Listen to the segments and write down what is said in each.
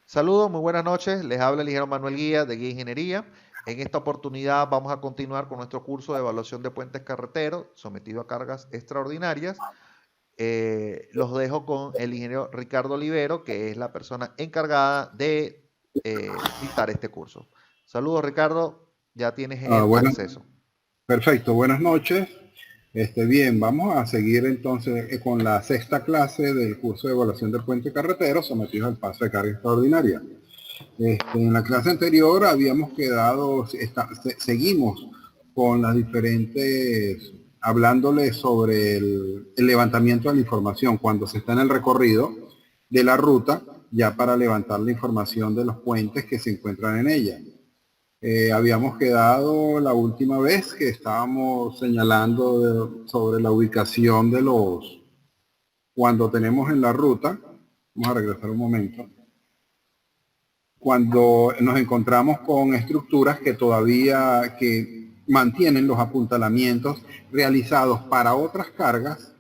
Saludos, muy buenas noches. Les habla el ingeniero Manuel Guía de Guía Ingeniería. En esta oportunidad vamos a continuar con nuestro curso de evaluación de puentes carreteros sometido a cargas extraordinarias. Los dejo con el ingeniero Ricardo Olivero, que es la persona encargada de dictar este curso. Saludos, Ricardo. Ya tienes el Bueno, acceso. perfecto, buenas noches. Bien, vamos a seguir entonces con la sexta clase del curso de evaluación del puente carretero sometidos al paso de carga extraordinaria. En la clase anterior habíamos quedado, seguimos con las diferentes, hablándole sobre el levantamiento de la información cuando se está en el recorrido de la ruta, ya para levantar la información de los puentes que se encuentran en ella. Habíamos quedado la última vez que estábamos señalando sobre la ubicación de cuando tenemos en la ruta, vamos a regresar un momento, cuando nos encontramos con estructuras que todavía mantienen los apuntalamientos realizados para otras cargas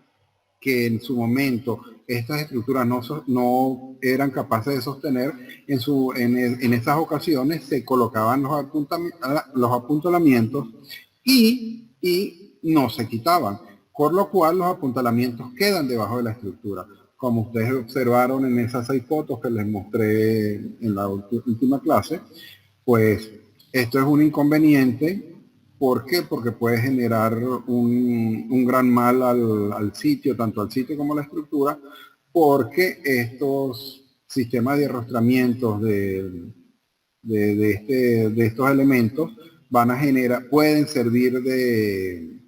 que en su momento estas estructuras no eran capaces de sostener. En esas ocasiones se colocaban los apuntalamientos y no se quitaban, por lo cual los apuntalamientos quedan debajo de la estructura. Como ustedes observaron en esas 6 fotos que les mostré en la última clase, pues esto es un inconveniente. ¿Por qué? Porque puede generar un gran mal al sitio, tanto al sitio como a la estructura, porque estos sistemas de arrastramientos de estos elementos van a pueden servir de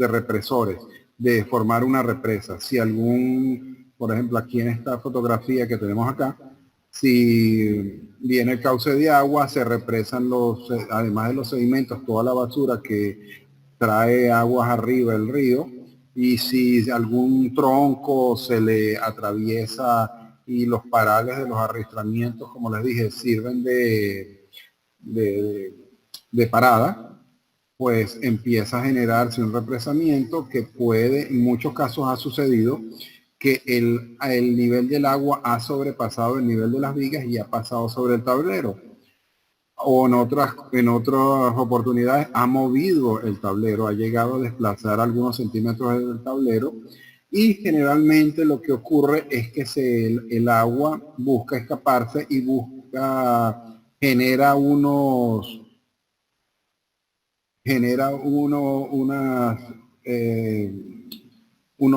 represores, de formar una represa. Si por ejemplo, aquí en esta fotografía que tenemos acá, si viene el cauce de agua, se represan además de los sedimentos, toda la basura que trae aguas arriba del río, y si algún tronco se le atraviesa y los parales de los arrastramientos, como les dije, sirven de, de parada, pues empieza a generarse un represamiento que puede, en muchos casos ha sucedido, que el nivel del agua ha sobrepasado el nivel de las vigas y ha pasado sobre el tablero. O en otras oportunidades ha movido el tablero, ha llegado a desplazar algunos centímetros del tablero, y generalmente lo que ocurre es que el agua busca escaparse y genera unos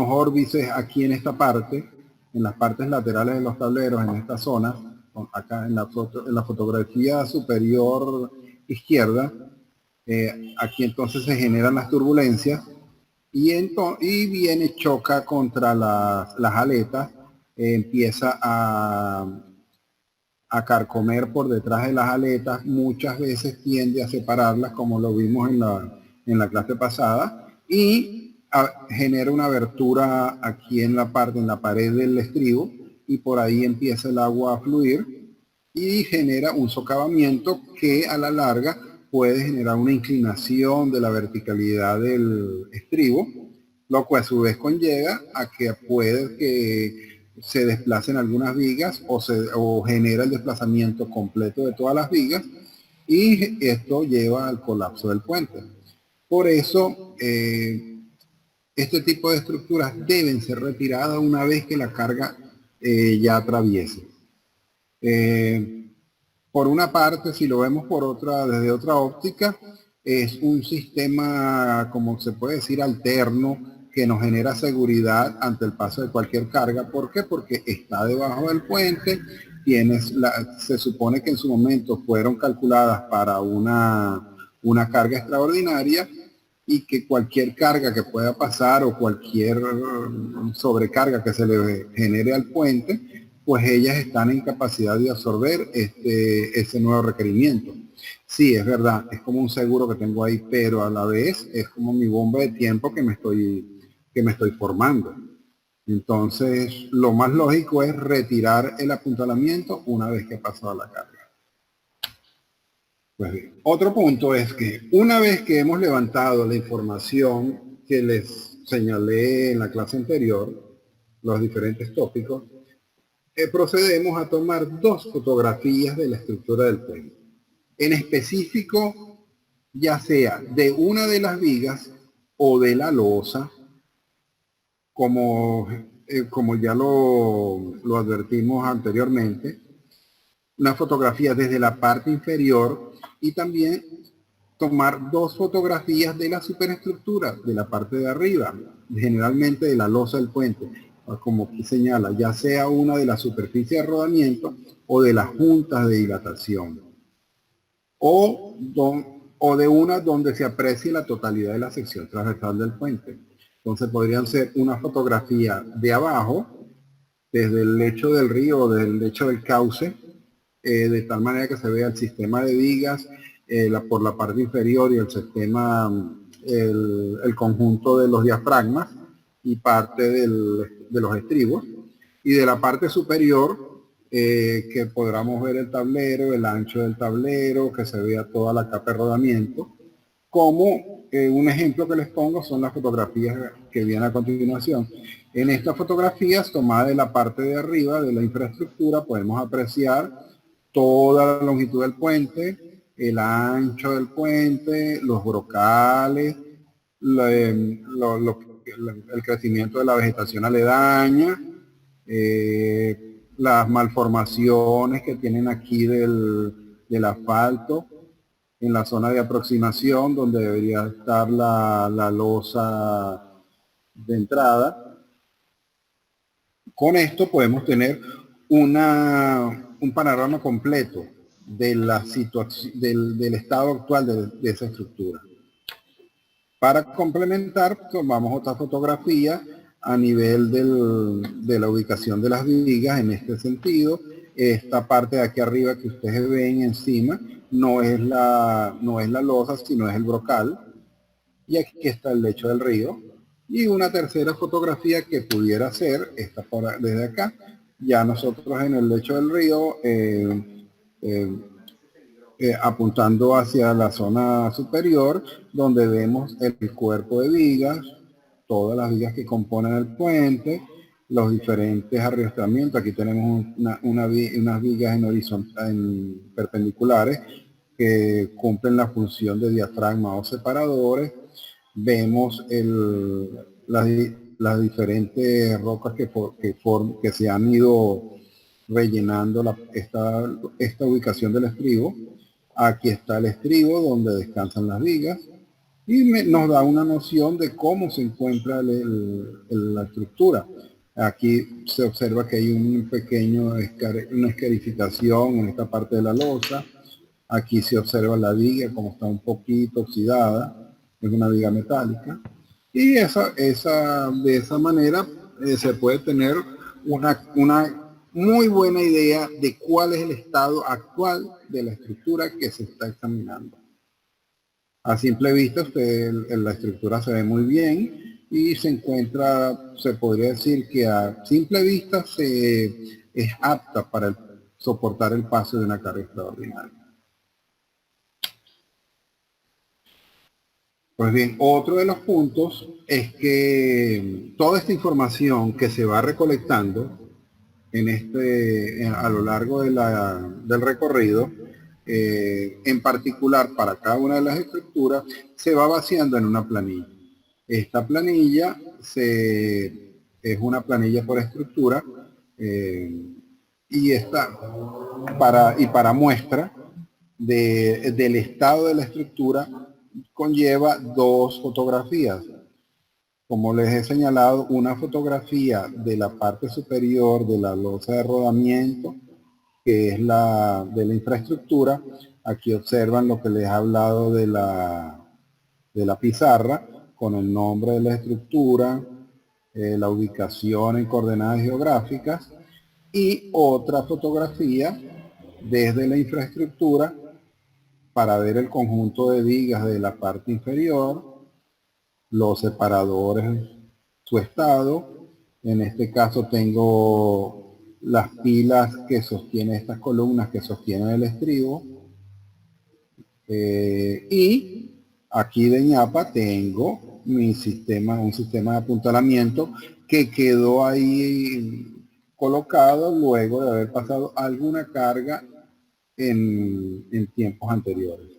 órbices aquí en esta parte, en las partes laterales de los tableros, en esta zona, acá en la fotografía superior izquierda. Aquí entonces se generan las turbulencias y viene, choca contra las aletas, empieza a carcomer por detrás de las aletas, muchas veces tiende a separarlas, como lo vimos en la clase pasada, y genera una abertura aquí en la pared del estribo, y por ahí empieza el agua a fluir y genera un socavamiento que a la larga puede generar una inclinación de la verticalidad del estribo, lo cual a su vez conlleva a que puede que se desplacen algunas vigas o genera el desplazamiento completo de todas las vigas, y esto lleva al colapso del puente. Por eso, este tipo de estructuras deben ser retiradas una vez que la carga ya atraviese. Por una parte, si lo vemos desde otra óptica, es un sistema, como se puede decir, alterno, que nos genera seguridad ante el paso de cualquier carga. ¿Por qué? Porque está debajo del puente, se supone que en su momento fueron calculadas para una carga extraordinaria, y que cualquier carga que pueda pasar o cualquier sobrecarga que se le genere al puente, pues ellas están en capacidad de absorber ese nuevo requerimiento. Sí, es verdad, es como un seguro que tengo ahí, pero a la vez es como mi bomba de tiempo que me estoy formando. Entonces, lo más lógico es retirar el apuntalamiento una vez que ha pasado la carga. Pues bien, otro punto es que una vez que hemos levantado la información que les señalé en la clase anterior, los diferentes tópicos, procedemos a tomar dos fotografías de la estructura del puente. En específico, ya sea de una de las vigas o de la losa, como ya lo advertimos anteriormente, una fotografía desde la parte inferior y también tomar dos fotografías de la superestructura, de la parte de arriba, generalmente de la losa del puente, como aquí señala, ya sea una de la superficie de rodamiento o de las juntas de dilatación, o de una donde se aprecie la totalidad de la sección transversal del puente. Entonces podrían ser una fotografía de abajo, desde el lecho del río o del lecho del cauce, de tal manera que se vea el sistema de vigas por la parte inferior y el sistema, el conjunto de los diafragmas y parte de los estribos. Y de la parte superior, que podamos ver el tablero, el ancho del tablero, que se vea toda la capa de rodamiento. Como un ejemplo que les pongo son las fotografías que vienen a continuación. En estas fotografías tomadas de la parte de arriba de la infraestructura podemos apreciar toda la longitud del puente, el ancho del puente, los brocales, el crecimiento de la vegetación aledaña, las malformaciones que tienen aquí del asfalto, en la zona de aproximación donde debería estar la losa de entrada. Con esto podemos tener un panorama completo de la situación, del estado actual de esa estructura. Para complementar, tomamos otra fotografía a nivel de la ubicación de las vigas en este sentido. Esta parte de aquí arriba que ustedes ven encima no es la losa, sino es el brocal. Y aquí está el lecho del río. Y una tercera fotografía que pudiera ser esta desde acá. Ya nosotros en el lecho del río, apuntando hacia la zona superior, donde vemos el cuerpo de vigas, todas las vigas que componen el puente, los diferentes arrastramientos. Aquí tenemos unas vigas en perpendiculares que cumplen la función de diafragma o separadores. Vemos las diferentes rocas que se han ido rellenando esta ubicación del estribo. Aquí está el estribo donde descansan las vigas y nos da una noción de cómo se encuentra la estructura. Aquí se observa que hay una escarificación en esta parte de la losa. Aquí se observa la viga como está un poquito oxidada, es una viga metálica. Y de esa manera se puede tener una muy buena idea de cuál es el estado actual de la estructura que se está examinando. A simple vista, la estructura se ve muy bien y se podría decir que a simple vista es apta para soportar el paso de una carga extraordinaria. Pues bien, otro de los puntos es que toda esta información que se va recolectando a lo largo del recorrido, en particular para cada una de las estructuras, se va vaciando en una planilla. Esta planilla es una planilla por estructura y para muestra del estado de la estructura conlleva dos fotografías. Como les he señalado, una fotografía de la parte superior de la losa de rodamiento, que es de la infraestructura. Aquí observan lo que les he hablado de la pizarra, con el nombre de la estructura, la ubicación en coordenadas geográficas, y otra fotografía desde la infraestructura para ver el conjunto de vigas de la parte inferior, los separadores, su estado. En este caso tengo las pilas que sostienen estas columnas que sostienen el estribo. Y aquí de ñapa tengo un sistema de apuntalamiento que quedó ahí colocado luego de haber pasado alguna carga en tiempos anteriores.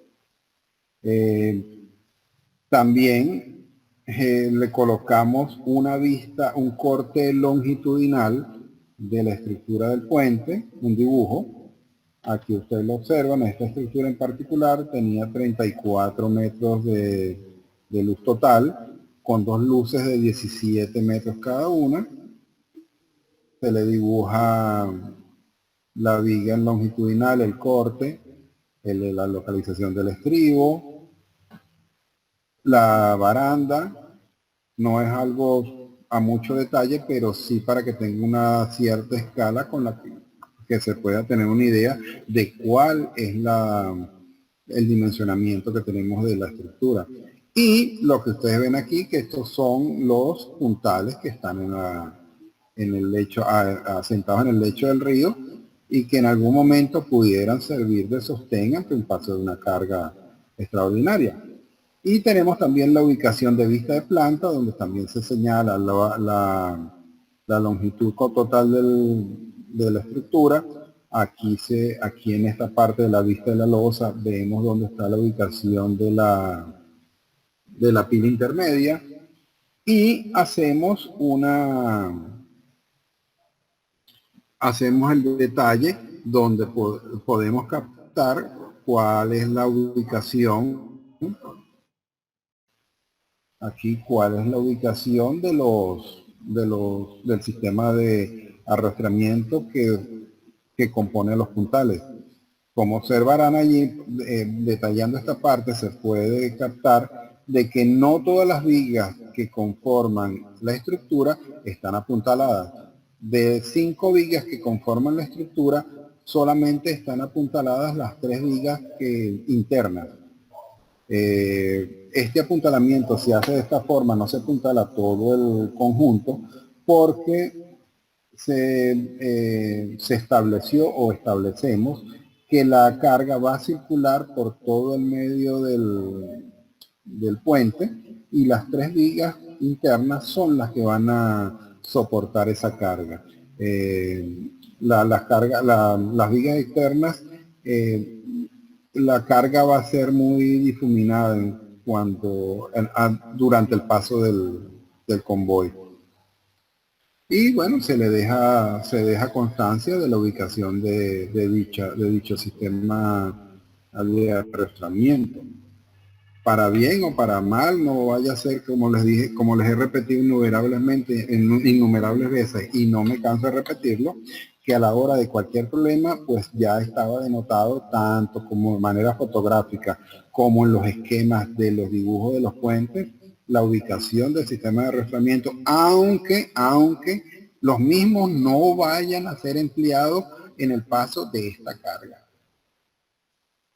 También le colocamos una vista, un corte longitudinal de la estructura del puente, un dibujo. Aquí ustedes lo observan, esta estructura en particular tenía 34 metros de luz total, con dos luces de 17 metros cada una. Se le dibuja la viga en longitudinal, el corte, la localización del estribo, la baranda. No es algo a mucho detalle, pero sí para que tenga una cierta escala con la que se pueda tener una idea de cuál es el dimensionamiento que tenemos de la estructura. Y lo que ustedes ven aquí, que estos son los puntales que están en el lecho, asentados en el lecho del río, y que en algún momento pudieran servir de sostén ante un paso de una carga extraordinaria. Y tenemos también la ubicación de vista de planta, donde también se señala la longitud total de la estructura. Aquí en esta parte de la vista de la losa vemos dónde está la ubicación de la pila intermedia, y hacemos el detalle donde podemos captar cuál es la ubicación. Aquí cuál es la ubicación del sistema de arrastramiento que compone los puntales. Como observarán allí, detallando esta parte, se puede captar de que no todas las vigas que conforman la estructura están apuntaladas. De 5 vigas que conforman la estructura, solamente están apuntaladas las 3 vigas internas. Este apuntalamiento se hace de esta forma, no se apuntala todo el conjunto, porque se estableció o establecemos que la carga va a circular por todo el medio del puente, y las 3 vigas internas son las que van a soportar esa carga. Las vigas externas, la carga va a ser muy difuminada durante el paso del convoy. Y bueno, se deja constancia de la ubicación de dicho sistema de arrastramiento. Para bien o para mal, no vaya a ser, como les dije, como les he repetido innumerables veces, y no me canso de repetirlo, que a la hora de cualquier problema, pues ya estaba denotado tanto como de manera fotográfica como en los esquemas de los dibujos de los puentes, la ubicación del sistema de arrastramiento, aunque los mismos no vayan a ser empleados en el paso de esta carga.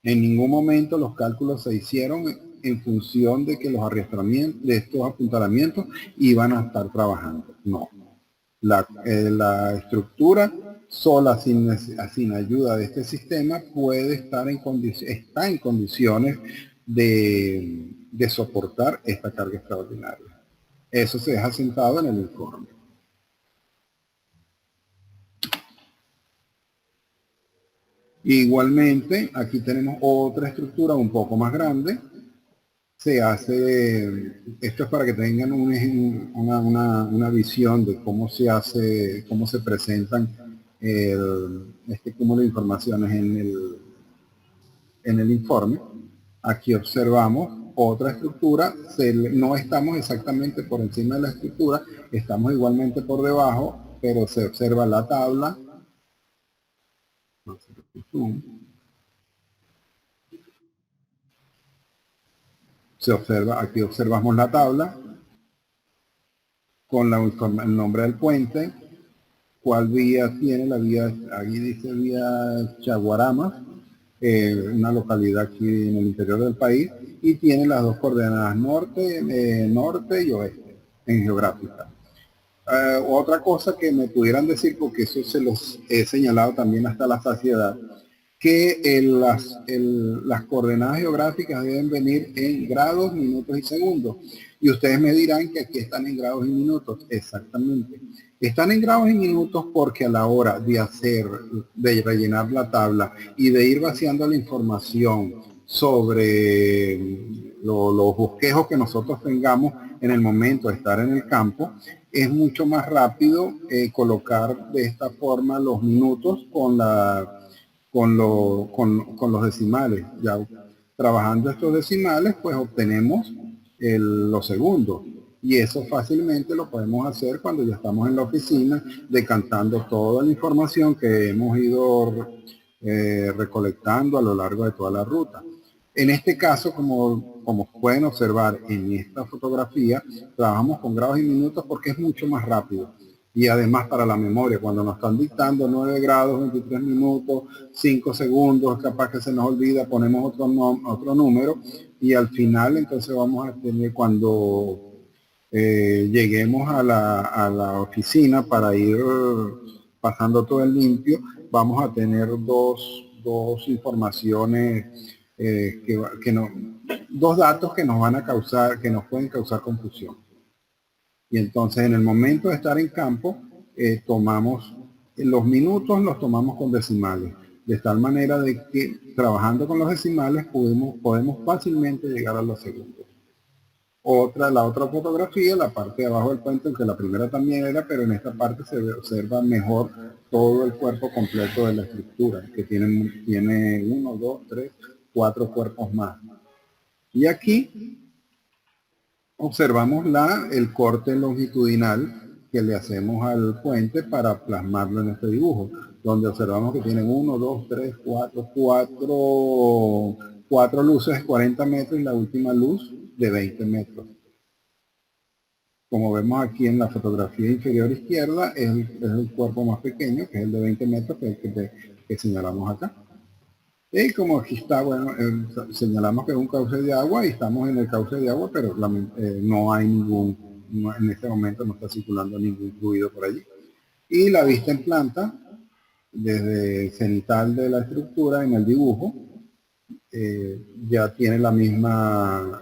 En ningún momento los cálculos se hicieron en función de que los arrastramientos, de estos apuntalamientos, iban a estar trabajando. No. La estructura sola, sin ayuda de este sistema, puede estar está en condiciones de soportar esta carga extraordinaria. Eso se deja sentado en el informe. Igualmente, aquí tenemos otra estructura un poco más grande. Se hace, esto es para que tengan una visión de cómo se hace, cómo se presentan este cúmulo de informaciones en el informe. Aquí observamos otra estructura, no estamos exactamente por encima de la estructura, estamos igualmente por debajo, pero se observa la tabla. Aquí observamos la tabla con el nombre del puente, cuál vía tiene la vía, aquí dice vía Chaguarama, una localidad aquí en el interior del país, y tiene las dos coordenadas norte y oeste en geográfica. Otra cosa que me pudieran decir, porque eso se los he señalado también hasta la saciedad, que las coordenadas geográficas deben venir en grados, minutos y segundos. Y ustedes me dirán que aquí están en grados y minutos. Exactamente. Están en grados y minutos porque a la hora de rellenar la tabla y de ir vaciando la información sobre los bosquejos que nosotros tengamos en el momento de estar en el campo, es mucho más rápido colocar de esta forma los minutos con los decimales. Ya trabajando estos decimales, pues obtenemos los segundos. Y eso fácilmente lo podemos hacer cuando ya estamos en la oficina, decantando toda la información que hemos ido recolectando a lo largo de toda la ruta. En este caso, como pueden observar en esta fotografía, trabajamos con grados y minutos porque es mucho más rápido. Y además para la memoria, cuando nos están dictando 9 grados, 23 minutos, 5 segundos, capaz que se nos olvida, ponemos otro número y al final entonces vamos a tener, cuando lleguemos a la oficina para ir pasando todo el limpio, vamos a tener dos informaciones, dos datos que nos van a causar, que nos pueden causar confusión. Y entonces en el momento de estar en campo, tomamos los minutos, los tomamos con decimales, de tal manera de que trabajando con los decimales podemos fácilmente llegar a los segundos. La otra fotografía, la parte de abajo del puente, aunque la primera también era, pero en esta parte se observa mejor todo el cuerpo completo de la estructura, que tiene 1, 2, 3, 4 cuerpos más. Y aquí observamos el corte longitudinal que le hacemos al puente para plasmarlo en este dibujo, donde observamos que tienen 1, 2, 3, 4 luces de 40 metros y la última luz de 20 metros. Como vemos aquí en la fotografía inferior izquierda, es el cuerpo más pequeño, que es el de 20 metros, que es el que señalamos acá. Y como aquí está, bueno, señalamos que es un cauce de agua y estamos en el cauce de agua, pero no hay en este momento no está circulando ningún fluido por allí. Y la vista en planta, desde el cenital de la estructura en el dibujo, ya tiene la misma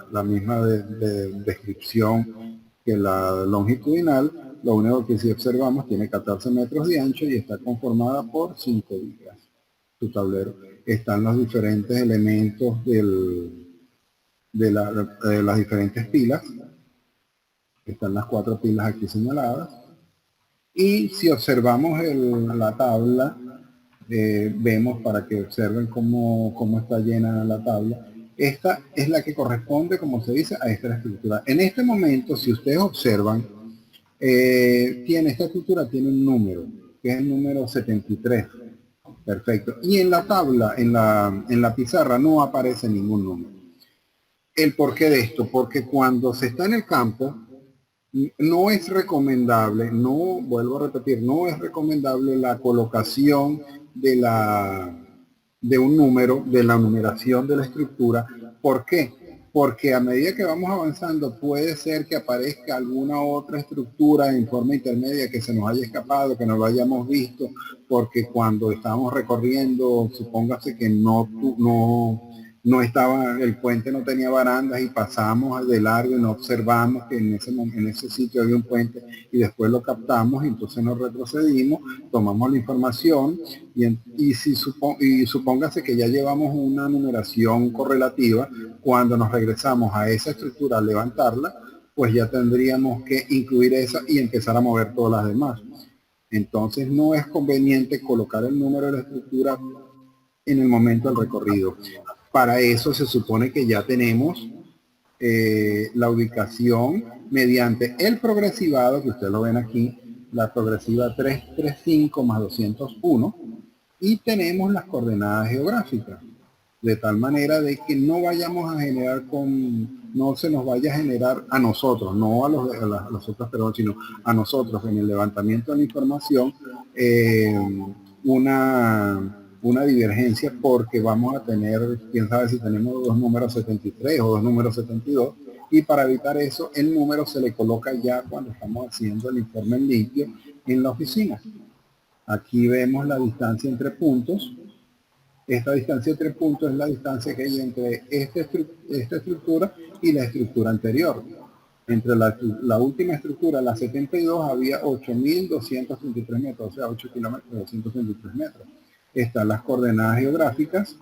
descripción que la longitudinal. Lo único que si observamos tiene 14 metros de ancho y está conformada por 5 vigas. Su tablero. Están los diferentes elementos de las diferentes pilas. Están las 4 pilas aquí señaladas. Y si observamos la tabla, vemos, para que observen cómo está llena la tabla, esta es la que corresponde, como se dice, a esta estructura. En este momento, si ustedes observan, esta estructura tiene un número, que es el número 73. Perfecto. Y en la tabla, en la pizarra, no aparece ningún número. ¿El porqué de esto? Porque cuando se está en el campo, no es recomendable, vuelvo a repetir, no es recomendable la colocación de un número, de la numeración de la estructura. ¿Por qué? Porque a medida que vamos avanzando puede ser que aparezca alguna otra estructura en forma intermedia que se nos haya escapado, que no lo hayamos visto, porque cuando estábamos recorriendo, supóngase que no estaba, el puente no tenía barandas y pasamos de largo y no observamos que en ese sitio había un puente y después lo captamos y entonces nos retrocedimos, tomamos la información y supóngase que ya llevamos una numeración correlativa, cuando nos regresamos a esa estructura a levantarla, pues ya tendríamos que incluir esa y empezar a mover todas las demás. Entonces no es conveniente colocar el número de la estructura en el momento del recorrido. Para eso se supone que ya tenemos la ubicación mediante el progresivado, que ustedes lo ven aquí, la progresiva 335 más 201, y tenemos las coordenadas geográficas, de tal manera de que no vayamos a generar no se nos vaya a generar a nosotros, no a las otras personas, sino a nosotros en el levantamiento de la información, una divergencia, porque vamos a tener, quién sabe si tenemos dos números 73 o dos números 72, y para evitar eso el número se le coloca ya cuando estamos haciendo el informe en limpio en la oficina. Aquí vemos la distancia entre puntos Esta distancia de 3 puntos es la distancia que hay entre esta estructura y la estructura anterior. Entre la última estructura, la 72, había 8.233 metros, o sea, 8 kilómetros 233 metros. Están las coordenadas geográficas,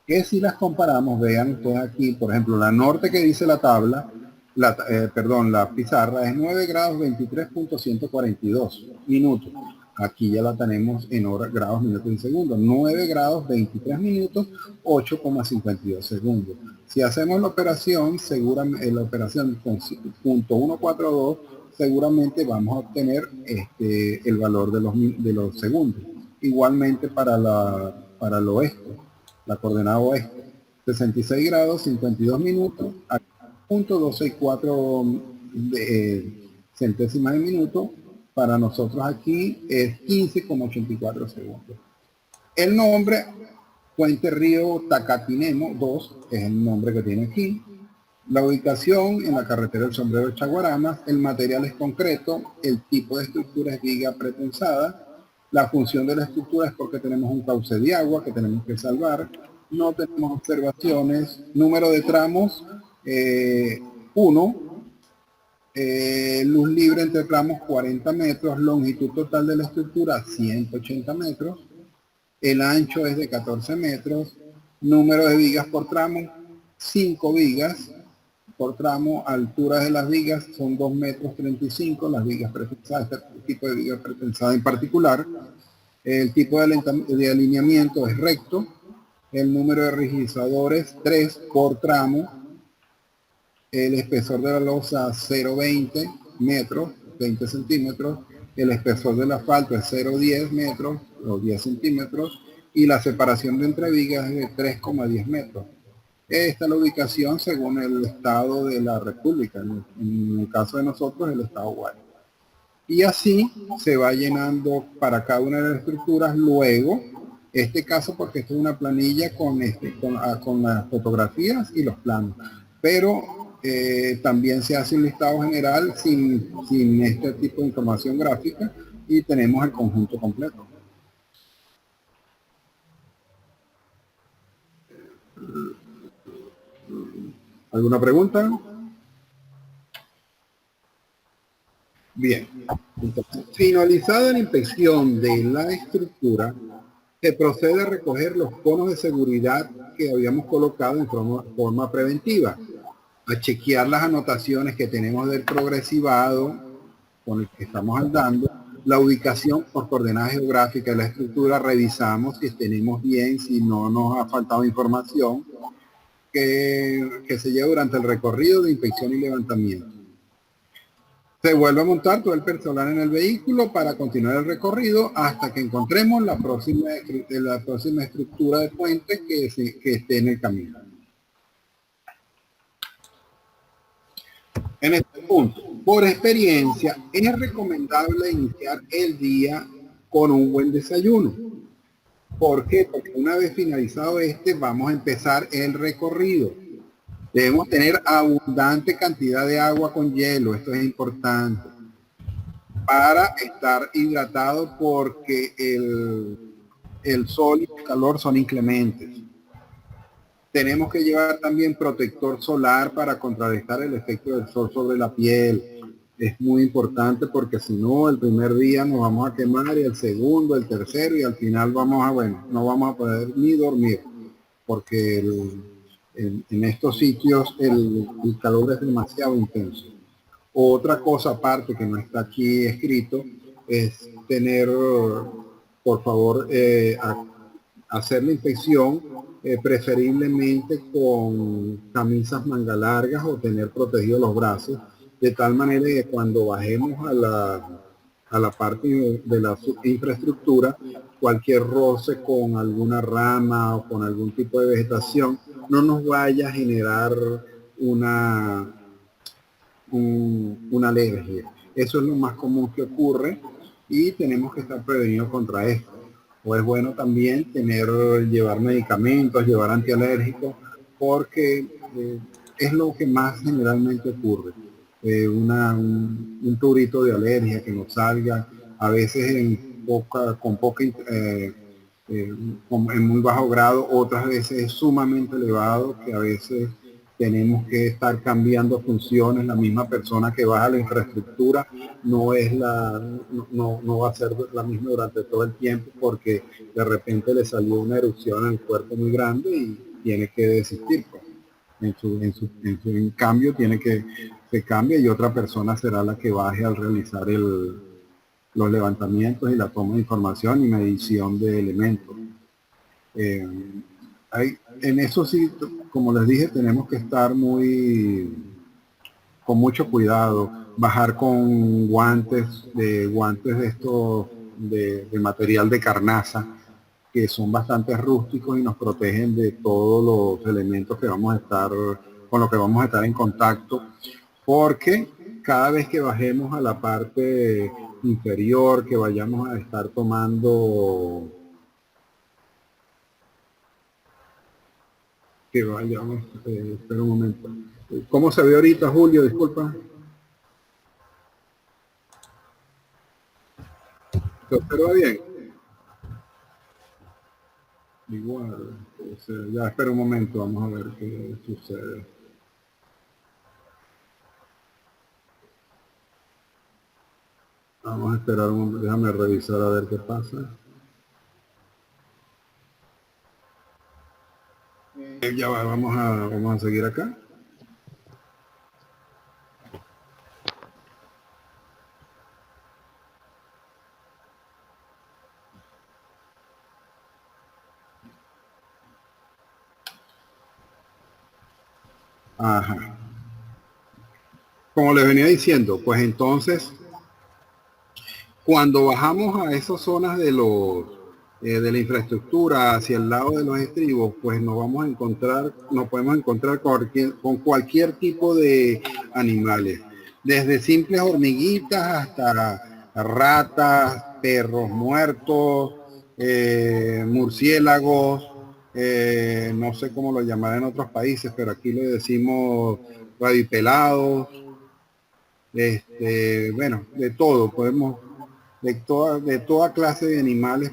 que si las comparamos, vean ustedes aquí, por ejemplo, la norte que dice la tabla, la pizarra es 9 grados 23.142 minutos. Aquí ya la tenemos en horas, grados, minutos y segundos. 9 grados 23 minutos, 8,52 segundos. Si hacemos la operación, seguramente la operación con .142, seguramente vamos a obtener el valor de los segundos. Igualmente para el oeste, la coordenada oeste, 66 grados 52 minutos a .264 centésimas de minuto. Para nosotros aquí es 15,84 segundos. El nombre, Puente Río Tacatinemo 2, es el nombre que tiene aquí. La ubicación en la carretera del Sombrero de Chaguaramas, el material es concreto, el tipo de estructura es viga pretensada, la función de la estructura es porque tenemos un cauce de agua que tenemos que salvar, no tenemos observaciones, número de tramos 1, luz libre entre tramos 40 metros, longitud total de la estructura 180 metros, el ancho es de 14 metros, número de vigas por tramo 5 vigas por tramo, altura de las vigas son 2 metros 35, las vigas pretensadas, este tipo de vigas pretensada en particular, el tipo de alineamiento es recto, el número de rigidizadores 3 por tramo, el espesor de la losa 0,20 metros, 20 centímetros, el espesor del asfalto es 0,10 metros o 10 centímetros y la separación de entre vigas es de 3,10 metros. Esta es la ubicación según el estado de la República, en el caso de nosotros el estado Guayas. Y así se va llenando para cada una de las estructuras. Luego, este caso porque esto es una planilla con las fotografías y los planos, pero también se hace un listado general sin este tipo de información gráfica y tenemos el conjunto completo. ¿Alguna pregunta? Bien. Entonces, finalizada la inspección de la estructura, se procede a recoger los conos de seguridad que habíamos colocado en forma preventiva, a chequear las anotaciones que tenemos del progresivado con el que estamos andando, la ubicación por coordenadas geográficas de la estructura, revisamos si tenemos bien, si no nos ha faltado información que se lleva durante el recorrido de inspección y levantamiento. Se vuelve a montar todo el personal en el vehículo para continuar el recorrido hasta que encontremos la próxima estructura de puente que esté en el camino. En este punto, por experiencia, es recomendable iniciar el día con un buen desayuno. ¿Por qué? Porque una vez finalizado vamos a empezar el recorrido. Debemos tener abundante cantidad de agua con hielo, esto es importante, para estar hidratado porque el sol y el calor son inclementes. Tenemos que llevar también protector solar para contrarrestar el efecto del sol sobre la piel. Es muy importante porque si no, el primer día nos vamos a quemar y el segundo, el tercero y al final no vamos a poder ni dormir porque en estos sitios el calor es demasiado intenso. Otra cosa aparte que no está aquí escrito es tener, por favor, hacer la inspección preferiblemente con camisas manga largas o tener protegidos los brazos, de tal manera que cuando bajemos a la parte de la infraestructura, cualquier roce con alguna rama o con algún tipo de vegetación no nos vaya a generar una alergia. Eso es lo más común que ocurre y tenemos que estar prevenidos contra esto. O es bueno también llevar medicamentos, llevar antialérgicos, porque es lo que más generalmente ocurre. Un turito de alergia que nos salga, a veces con poca en muy bajo grado, otras veces es sumamente elevado, que a veces tenemos que estar cambiando funciones. La misma persona que baja la infraestructura no va a ser la misma durante todo el tiempo, porque de repente le salió una erupción en el cuerpo muy grande y tiene que desistir, pues. En cambio tiene que se cambia, y otra persona será la que baje al realizar los levantamientos y la toma de información y medición de elementos. En eso sí, como les dije, tenemos que estar con mucho cuidado, bajar con guantes de estos de material de carnaza, que son bastante rústicos y nos protegen de todos los elementos que vamos a estar, con los que vamos a estar en contacto, porque cada vez que bajemos a la parte inferior, que vayamos a estar tomando, espera un momento. ¿Cómo se ve ahorita, Julio? Disculpa. ¿Se observa bien? Igual. Ya espera un momento, vamos a ver qué sucede. Vamos a esperar un momento, déjame revisar a ver qué pasa. Ya va, vamos a seguir acá. Ajá. Como les venía diciendo, pues entonces, cuando bajamos a esas zonas de de la infraestructura hacia el lado de los estribos, pues nos podemos encontrar con cualquier tipo de animales, desde simples hormiguitas hasta ratas, perros muertos, murciélagos, no sé cómo lo llamarán en otros países, pero aquí le decimos radipelados, bueno, de todo, de toda clase de animales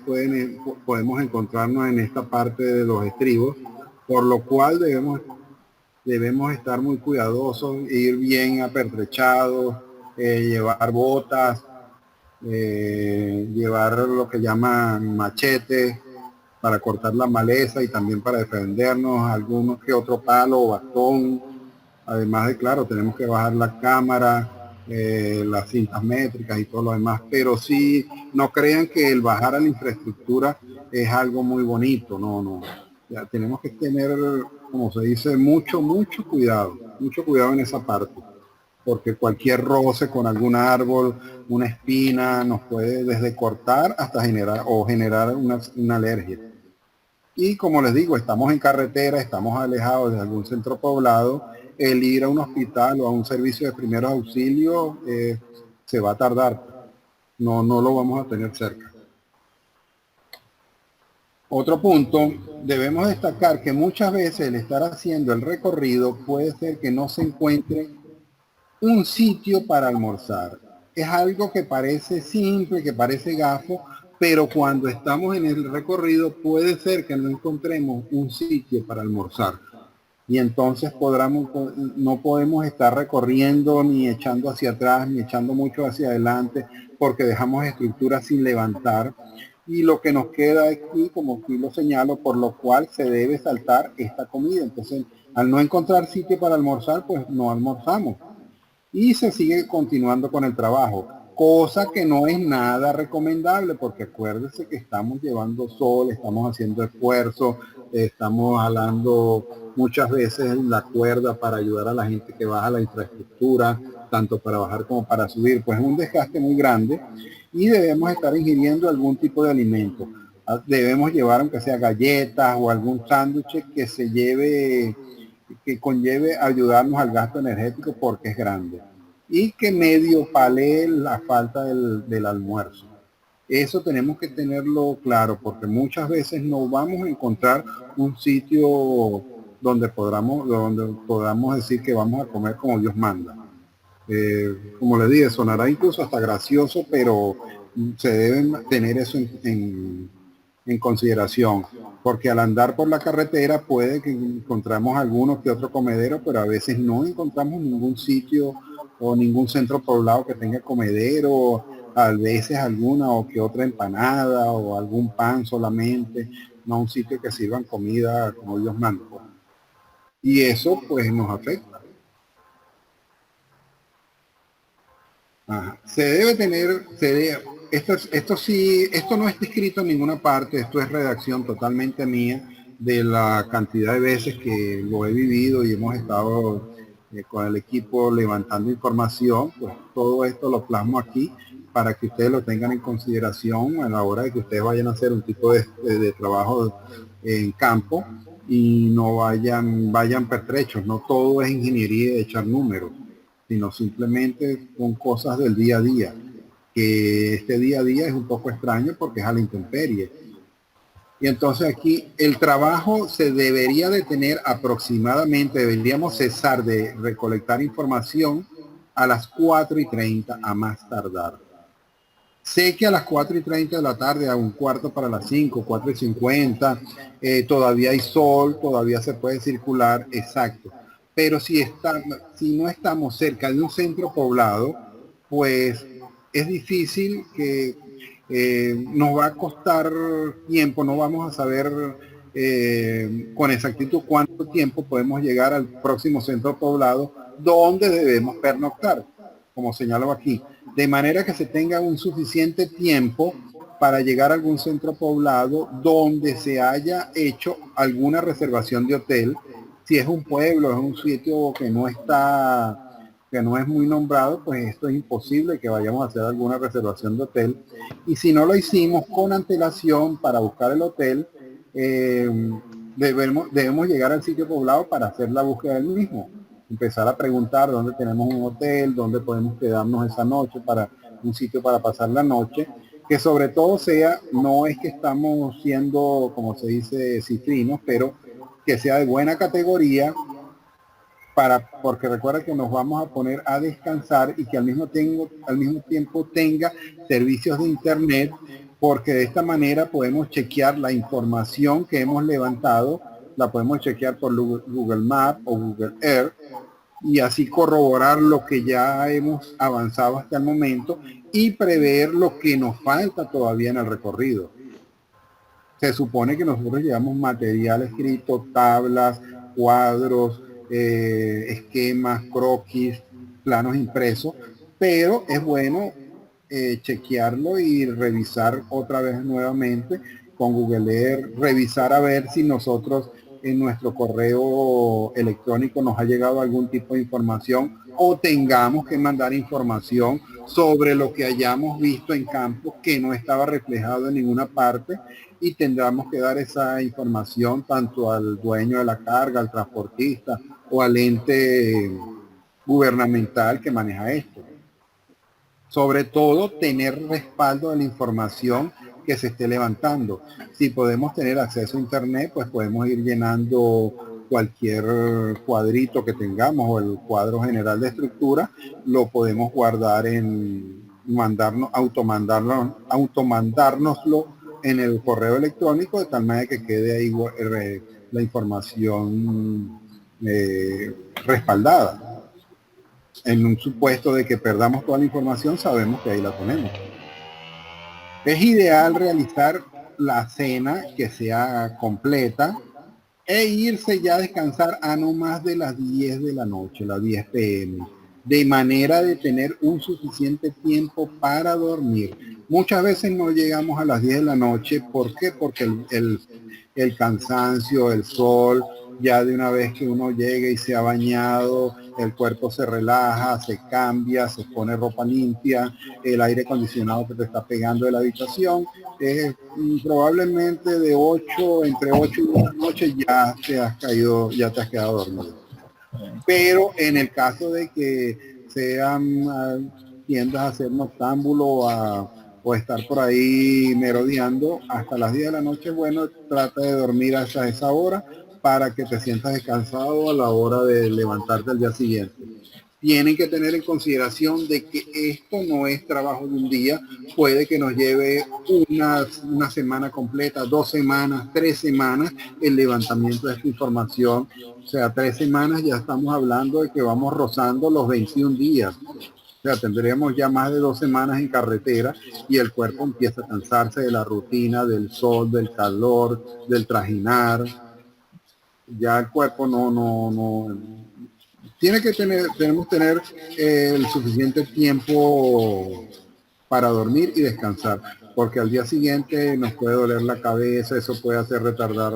podemos encontrarnos en esta parte de los estribos, por lo cual debemos estar muy cuidadosos, ir bien apertrechados, llevar botas, llevar lo que llaman machetes para cortar la maleza y también para defendernos, algunos que otro palo o bastón. Además de, claro, tenemos que bajar la cámara, las cintas métricas y todo lo demás, pero sí, no crean que el bajar a la infraestructura es algo muy bonito, no. Ya tenemos que tener, como se dice, mucho cuidado en esa parte, porque cualquier roce con algún árbol, una espina, nos puede desde cortar hasta generar una alergia. Y como les digo, estamos en carretera, estamos alejados de algún centro poblado, el ir a un hospital o a un servicio de primeros auxilios se va a tardar. No lo vamos a tener cerca. Otro punto, debemos destacar que muchas veces el estar haciendo el recorrido puede ser que no se encuentre un sitio para almorzar. Es algo que parece simple, que parece gafo, pero cuando estamos en el recorrido puede ser que no encontremos un sitio para almorzar. Y entonces no podemos estar recorriendo ni echando hacia atrás, ni echando mucho hacia adelante, porque dejamos estructuras sin levantar. Y lo que nos queda aquí, como aquí lo señalo, por lo cual se debe saltar esta comida. Entonces, al no encontrar sitio para almorzar, pues no almorzamos y se sigue continuando con el trabajo, cosa que no es nada recomendable, porque acuérdense que estamos llevando sol, estamos haciendo esfuerzo, estamos jalando muchas veces la cuerda para ayudar a la gente que baja la infraestructura, tanto para bajar como para subir, pues es un desgaste muy grande y debemos estar ingiriendo algún tipo de alimento. Debemos llevar, aunque sea galletas o algún sándwich que conlleve ayudarnos al gasto energético, porque es grande, y que medio palee la falta del almuerzo. Eso tenemos que tenerlo claro, porque muchas veces no vamos a encontrar un sitio donde podamos decir que vamos a comer como Dios manda. Como les dije, sonará incluso hasta gracioso, pero se deben tener eso en consideración, porque al andar por la carretera puede que encontramos algunos que otro comedero, pero a veces no encontramos ningún sitio o ningún centro poblado que tenga comedero, a veces alguna o que otra empanada o algún pan solamente, no un sitio que sirvan comida como Dios manda. Y eso pues nos afecta. Ajá. Se debe tener, esto no está escrito en ninguna parte, esto es redacción totalmente mía de la cantidad de veces que lo he vivido y hemos estado con el equipo levantando información, pues todo esto lo plasmo aquí para que ustedes lo tengan en consideración a la hora de que ustedes vayan a hacer un tipo de trabajo en campo y no vayan pertrechos, no todo es ingeniería de echar números, sino simplemente con cosas del día a día, que este día a día es un poco extraño porque es a la intemperie. Y entonces aquí el trabajo se debería de tener aproximadamente, deberíamos cesar de recolectar información a las 4:30 a más tardar. Sé que a las 4:30 de la tarde, a un cuarto para las 5, 4:50, todavía hay sol, todavía se puede circular, exacto. Pero si no estamos cerca de un centro poblado, pues es difícil que nos va a costar tiempo, no vamos a saber con exactitud cuánto tiempo podemos llegar al próximo centro poblado donde debemos pernoctar, como señalo aquí, de manera que se tenga un suficiente tiempo para llegar a algún centro poblado donde se haya hecho alguna reservación de hotel. Si es un pueblo, es un sitio que no es muy nombrado, pues esto es imposible que vayamos a hacer alguna reservación de hotel. Y si no lo hicimos con antelación para buscar el hotel, debemos llegar al sitio poblado para hacer la búsqueda del mismo. Empezar a preguntar dónde tenemos un hotel, dónde podemos quedarnos esa noche, para un sitio para pasar la noche, que sobre todo no es que estamos siendo, como se dice, cifrinos, pero que sea de buena categoría, porque recuerda que nos vamos a poner a descansar y que al mismo tiempo tenga servicios de internet, porque de esta manera podemos chequear la información que hemos levantado, la podemos chequear por Google Maps o Google Earth y así corroborar lo que ya hemos avanzado hasta el momento y prever lo que nos falta todavía en el recorrido. Se supone que nosotros llevamos material escrito, tablas, cuadros, esquemas, croquis, planos impresos, pero es bueno chequearlo y revisar otra vez nuevamente con Google Earth, revisar a ver si nosotros en nuestro correo electrónico nos ha llegado algún tipo de información o tengamos que mandar información sobre lo que hayamos visto en campo que no estaba reflejado en ninguna parte y tendremos que dar esa información tanto al dueño de la carga, al transportista o al ente gubernamental que maneja esto. Sobre todo, tener respaldo de la información que se esté levantando. Si podemos tener acceso a internet, pues podemos ir llenando cualquier cuadrito que tengamos o el cuadro general de estructura, lo podemos guardar automandárnoslo en el correo electrónico de tal manera que quede ahí la información respaldada. En un supuesto de que perdamos toda la información, sabemos que ahí la ponemos. Es ideal realizar la cena que sea completa e irse ya a descansar a no más de las 10 de la noche, las 10 p.m., de manera de tener un suficiente tiempo para dormir. Muchas veces no llegamos a las 10 de la noche. ¿Por qué? Porque el cansancio, el sol, ya de una vez que uno llega y se ha bañado, el cuerpo se relaja, se cambia, se pone ropa limpia, el aire acondicionado que te está pegando de la habitación, probablemente entre 8 y 1 de la noche ya te has quedado dormido. Pero en el caso de que tiendas a ser noctámbulo o estar por ahí merodeando hasta las 10 de la noche, bueno, trata de dormir hasta esa hora para que te sientas descansado a la hora de levantarte al día siguiente. tienen que tener en consideración de que esto no es trabajo de un día, puede que nos lleve una semana completa, 2 semanas, 3 semanas el levantamiento de esta información. O sea, 3 semanas ya estamos hablando de que vamos rozando los 21 días. O sea, tendremos ya más de 2 semanas en carretera y el cuerpo empieza a cansarse de la rutina, del sol, del calor, del trajinar. Ya el cuerpo no tenemos que tener el suficiente tiempo para dormir y descansar, porque al día siguiente nos puede doler la cabeza, eso puede hacer retardar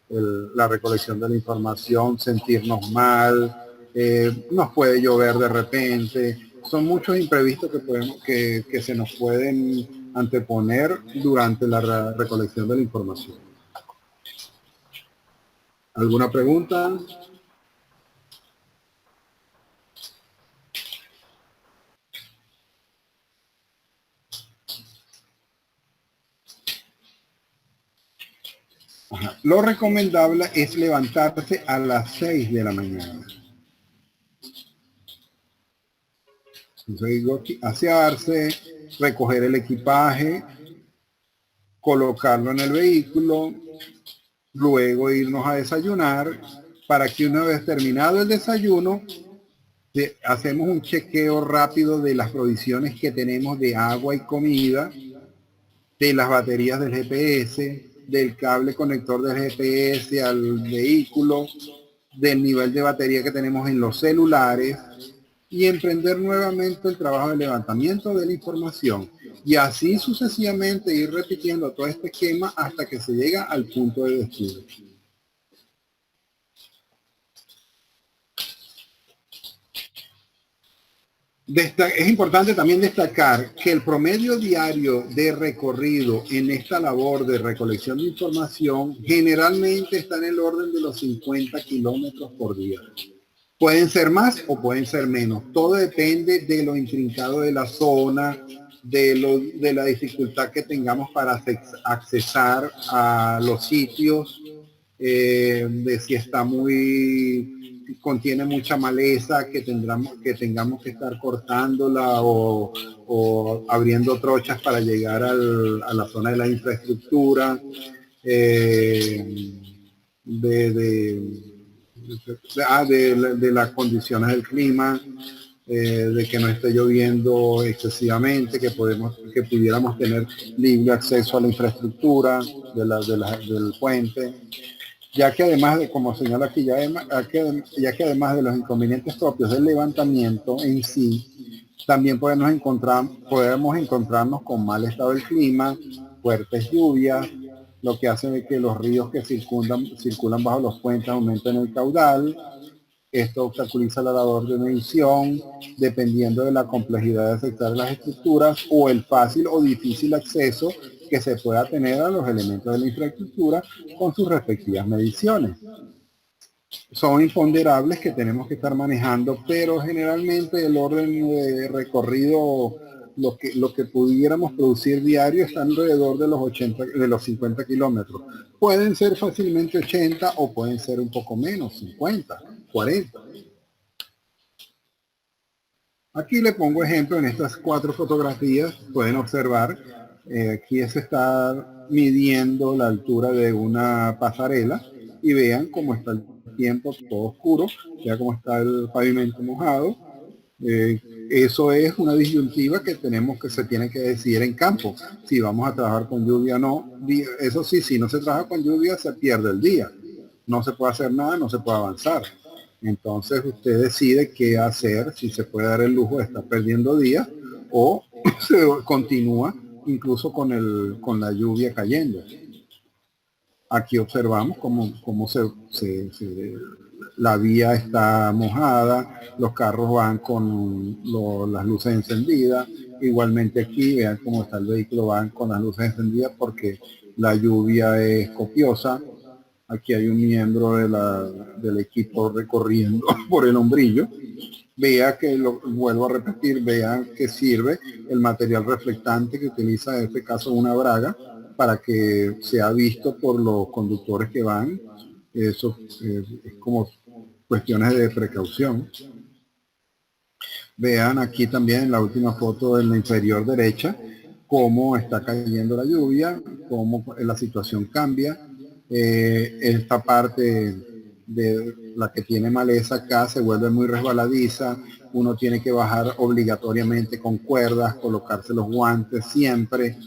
la recolección de la información, sentirnos mal, nos puede llover de repente, son muchos imprevistos que se nos pueden anteponer durante la recolección de la información. ¿Alguna pregunta? Ajá. Lo recomendable es levantarse a las 6 de la mañana. Entonces digo aquí, asearse, recoger el equipaje, colocarlo en el vehículo, luego irnos a desayunar, para que una vez terminado el desayuno, hacemos un chequeo rápido de las provisiones que tenemos de agua y comida, de las baterías del GPS, del cable conector del GPS al vehículo, del nivel de batería que tenemos en los celulares y emprender nuevamente el trabajo de levantamiento de la información y así sucesivamente ir repitiendo todo este esquema hasta que se llega al punto de despido. Es importante también destacar que el promedio diario de recorrido en esta labor de recolección de información generalmente está en el orden de los 50 kilómetros por día. Pueden ser más o pueden ser menos. Todo depende de lo intrincado de la zona, de la dificultad que tengamos para accesar a los sitios, de si está contiene mucha maleza que tengamos que estar cortándola o abriendo trochas para llegar a la zona de la infraestructura, de las condiciones del clima, de que no esté lloviendo excesivamente, que pudiéramos tener libre acceso a la infraestructura del puente, ya que además de, como señala aquí, ya que además de los inconvenientes propios del levantamiento en sí, también podemos encontrarnos con mal estado del clima, fuertes lluvias, lo que hace que los ríos que circulan bajo los puentes aumenten el caudal. Esto obstaculiza la labor de medición, dependiendo de la complejidad de afectar las estructuras o el fácil o difícil acceso que se pueda tener a los elementos de la infraestructura con sus respectivas mediciones. Son imponderables que tenemos que estar manejando, pero generalmente el orden de recorrido, lo que pudiéramos producir diario está alrededor de los 50 kilómetros. Pueden ser fácilmente 80 o pueden ser un poco menos, 50, 40. Aquí le pongo ejemplo en estas 4 fotografías, pueden observar, aquí se está midiendo la altura de una pasarela y vean cómo está el tiempo todo oscuro, vean cómo está el pavimento mojado. Eso es una disyuntiva que se tiene que decidir en campo, si vamos a trabajar con lluvia o no. Eso sí, si no se trabaja con lluvia se pierde el día, no se puede hacer nada, no se puede avanzar. Entonces usted decide qué hacer, si se puede dar el lujo de estar perdiendo días o se continúa incluso con la lluvia cayendo. Aquí observamos cómo la vía está mojada, los carros van con las luces encendidas. Igualmente aquí vean cómo está el vehículo, van con las luces encendidas porque la lluvia es copiosa. Aquí hay un miembro del equipo recorriendo por el hombrillo. Vea que, vuelvo a repetir, vean que sirve el material reflectante que utiliza en este caso una braga para que sea visto por los conductores que van. Eso es como cuestiones de precaución. Vean aquí también en la última foto en la inferior derecha cómo está cayendo la lluvia, cómo la situación cambia. Esta parte de la que tiene maleza acá se vuelve muy resbaladiza. Uno tiene que bajar obligatoriamente con cuerdas, colocarse los guantes siempre,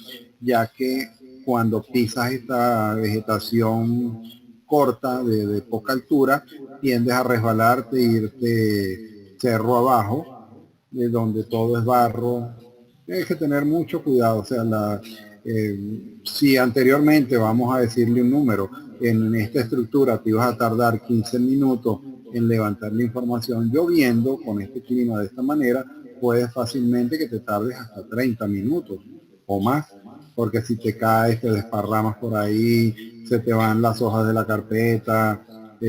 ya que cuando pisas esta vegetación corta de poca altura, tiendes a resbalarte e irte cerro abajo, de donde todo es barro. Tienes que tener mucho cuidado. O sea, si anteriormente, vamos a decirle un número, en esta estructura te ibas a tardar 15 minutos en levantar la información lloviendo, con este clima de esta manera, puedes fácilmente que te tardes hasta 30 minutos o más, porque si te caes, te desparramas por ahí, se te van las hojas de la carpeta,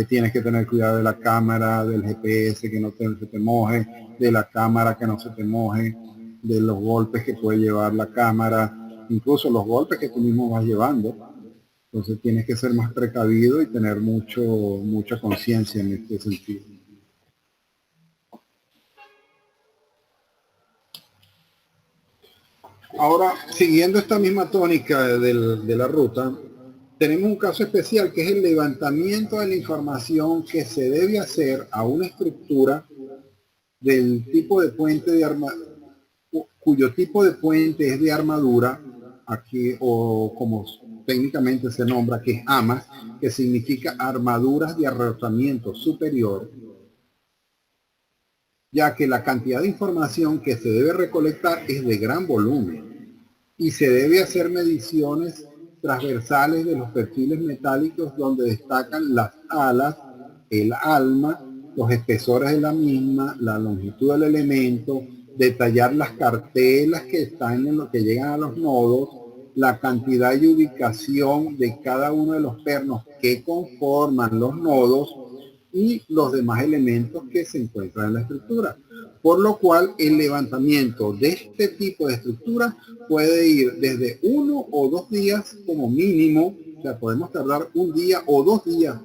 tienes que tener cuidado de la cámara, del GPS que no se te moje, de la cámara que no se te moje, de los golpes que puede llevar la cámara, incluso los golpes que tú mismo vas llevando. Entonces tienes que ser más precavido y tener mucha conciencia en este sentido. Ahora, siguiendo esta misma tónica de la ruta, tenemos un caso especial que es el levantamiento de la información que se debe hacer a una estructura del tipo de puente cuyo tipo de puente es de armadura, aquí, o como técnicamente se nombra, que es AMAS, que significa armaduras de arrojamiento superior, ya que la cantidad de información que se debe recolectar es de gran volumen y se debe hacer mediciones transversales de los perfiles metálicos donde destacan las alas, el alma, los espesores de la misma, la longitud del elemento, detallar las cartelas que están en lo que llegan a los nodos, la cantidad y ubicación de cada uno de los pernos que conforman los nodos y los demás elementos que se encuentran en la estructura. Por lo cual el levantamiento de este tipo de estructura puede ir desde 1 o 2 días como mínimo, o sea, podemos tardar 1 día o 2 días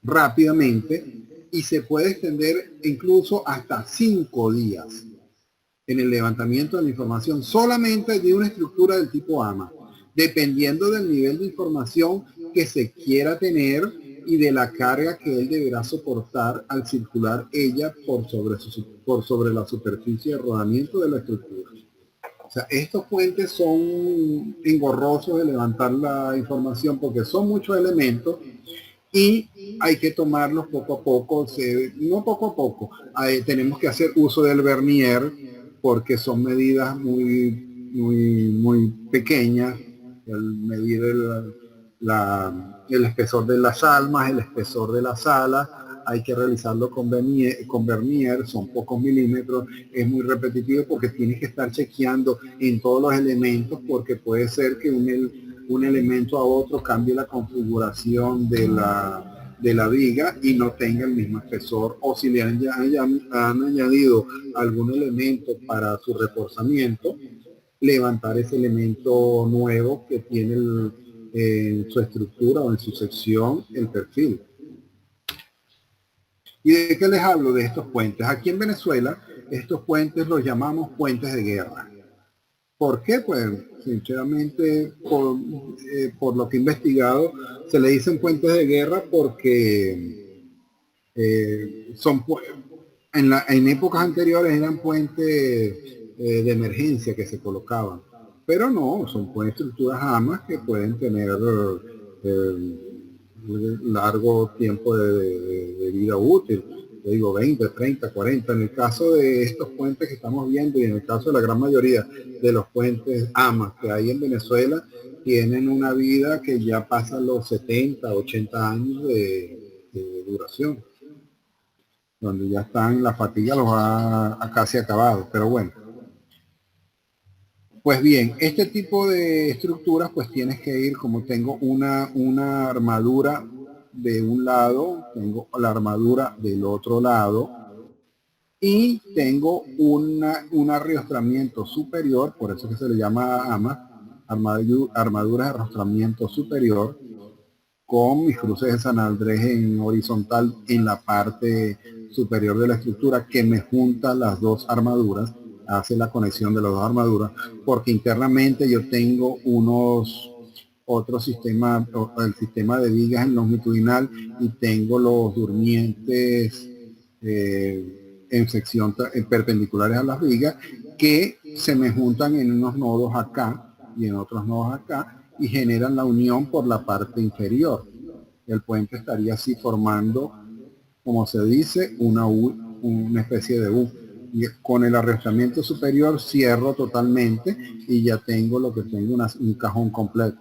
rápidamente, y se puede extender incluso hasta 5 días en el levantamiento de la información solamente de una estructura del tipo AMA, dependiendo del nivel de información que se quiera tener y de la carga que él deberá soportar al circular ella por sobre la superficie de rodamiento de la estructura. O sea, estos puentes son engorrosos de levantar la información porque son muchos elementos y hay que tomarlos poco a poco, no poco a poco, tenemos que hacer uso del vernier porque son medidas muy pequeñas, el medir el espesor de las almas, el espesor de las alas, hay que realizarlo con vernier, son pocos milímetros, es muy repetitivo porque tienes que estar chequeando en todos los elementos porque puede ser que un elemento a otro cambie la configuración de la viga y no tenga el mismo espesor, o si le han añadido algún elemento para su reforzamiento, levantar ese elemento nuevo que tiene en su estructura o en su sección el perfil. ¿Y de qué les hablo de estos puentes? Aquí en Venezuela, estos puentes los llamamos puentes de guerra. ¿Por qué? Pues, sinceramente, por lo que he investigado, se le dicen puentes de guerra porque en épocas anteriores eran puentes de emergencia que se colocaban. Pero no, son estructuras AMAS que pueden tener largo tiempo de vida útil. Yo digo 20, 30, 40. En el caso de estos puentes que estamos viendo y en el caso de la gran mayoría de los puentes AMAS que hay en Venezuela, tienen una vida que ya pasa los 70, 80 años de duración, donde ya están, la fatiga los ha casi acabado, pero bueno. Pues bien, este tipo de estructuras pues tienes que ir, como tengo una armadura de un lado, tengo la armadura del otro lado y tengo un arrastramiento superior, por eso que se le llama AMA, armadura de arrastramiento superior, con mis cruces de San Andrés en horizontal en la parte superior de la estructura que me junta las dos armaduras, hace la conexión de las dos armaduras, porque internamente yo tengo otro sistema, el sistema de vigas en longitudinal, y tengo los durmientes en sección perpendiculares a las vigas, que se me juntan en unos nodos acá y en otros nodos acá, y generan la unión por la parte inferior. El puente estaría así formando, como se dice, una especie de U. Y con el arrestamiento superior cierro totalmente y ya tengo lo que tengo, un cajón completo.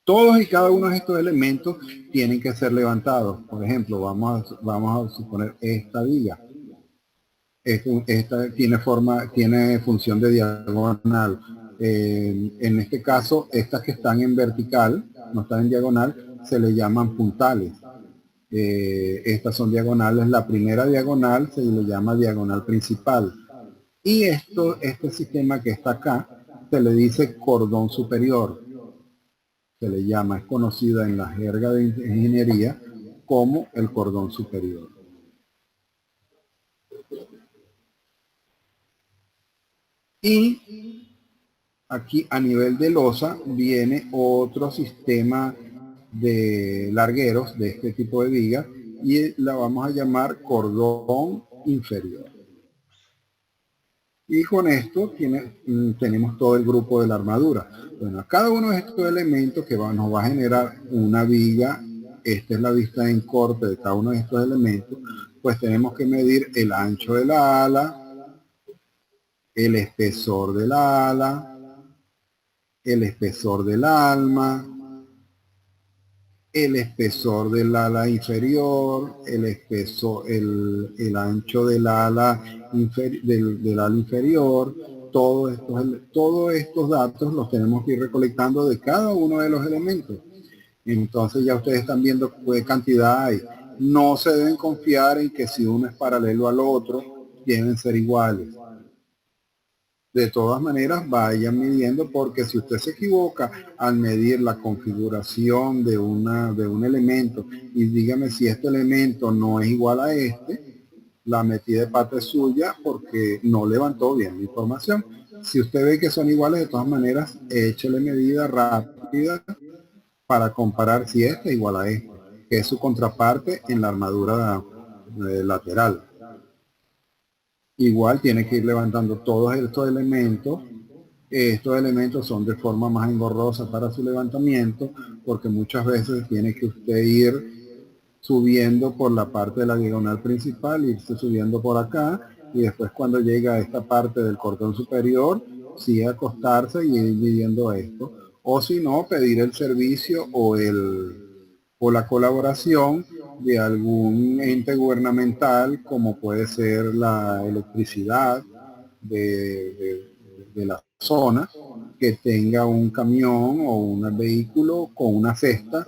Todos y cada uno de estos elementos tienen que ser levantados. Por ejemplo, vamos a suponer esta viga. Esta tiene función de diagonal. En este caso, estas que están en vertical, no están en diagonal, se le llaman puntales. Estas son diagonales. La primera diagonal se le llama diagonal principal. Y este sistema que está acá se le dice cordón superior. Se le llama, es conocida en la jerga de ingeniería como el cordón superior. Y aquí a nivel de losa viene otro sistema de largueros de este tipo de viga, y la vamos a llamar cordón inferior. Y con esto tenemos todo el grupo de la armadura. Bueno, cada uno de estos elementos que nos va a generar una viga, esta es la vista en corte de cada uno de estos elementos, pues tenemos que medir el ancho de la ala, el espesor del ala, el espesor del alma, el espesor del ala inferior, el espesor, el ancho del ala, del ala inferior. Todos estos datos los tenemos que ir recolectando de cada uno de los elementos. Entonces ya ustedes están viendo qué cantidad hay. No se deben confiar en que si uno es paralelo al otro, deben ser iguales. De todas maneras, vayan midiendo, porque si usted se equivoca al medir la configuración de un elemento y dígame si este elemento no es igual a este, la metí de parte suya porque no levantó bien la información. Si usted ve que son iguales, de todas maneras, échele medida rápida para comparar si este es igual a este, que es su contraparte en la armadura lateral. Igual tiene que ir levantando todos estos elementos. Estos elementos son de forma más engorrosa para su levantamiento, porque muchas veces tiene que usted ir subiendo por la parte de la diagonal principal, irse subiendo por acá, y después cuando llega a esta parte del cordón superior, sí acostarse y ir midiendo esto. O si no, pedir el servicio o la colaboración de algún ente gubernamental, como puede ser la electricidad de la zona, que tenga un camión o un vehículo con una cesta,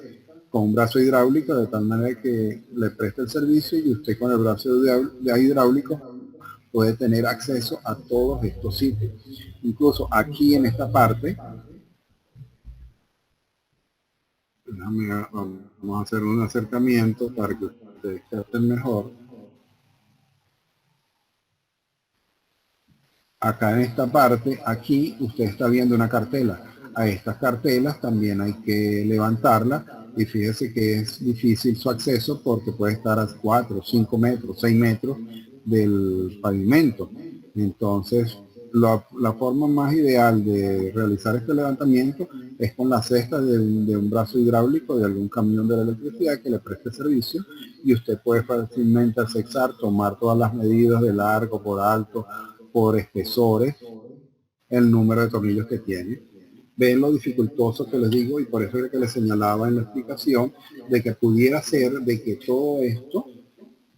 con un brazo hidráulico, de tal manera que le preste el servicio y usted con el brazo hidráulico puede tener acceso a todos estos sitios. Incluso aquí en esta parte, vamos a hacer un acercamiento para que ustedes capten mejor. Acá en esta parte, aquí usted está viendo una cartela. A estas cartelas también hay que levantarla, y fíjese que es difícil su acceso porque puede estar a 4, 5 metros, 6 metros del pavimento. Entonces, la forma más ideal de realizar este levantamiento es con la cesta de un brazo hidráulico de algún camión de la electricidad que le preste servicio, y usted puede fácilmente accesar, tomar todas las medidas de largo, por alto, por espesores, el número de tornillos que tiene. Ven lo dificultoso que les digo, y por eso es que les señalaba en la explicación de que pudiera ser de que todo esto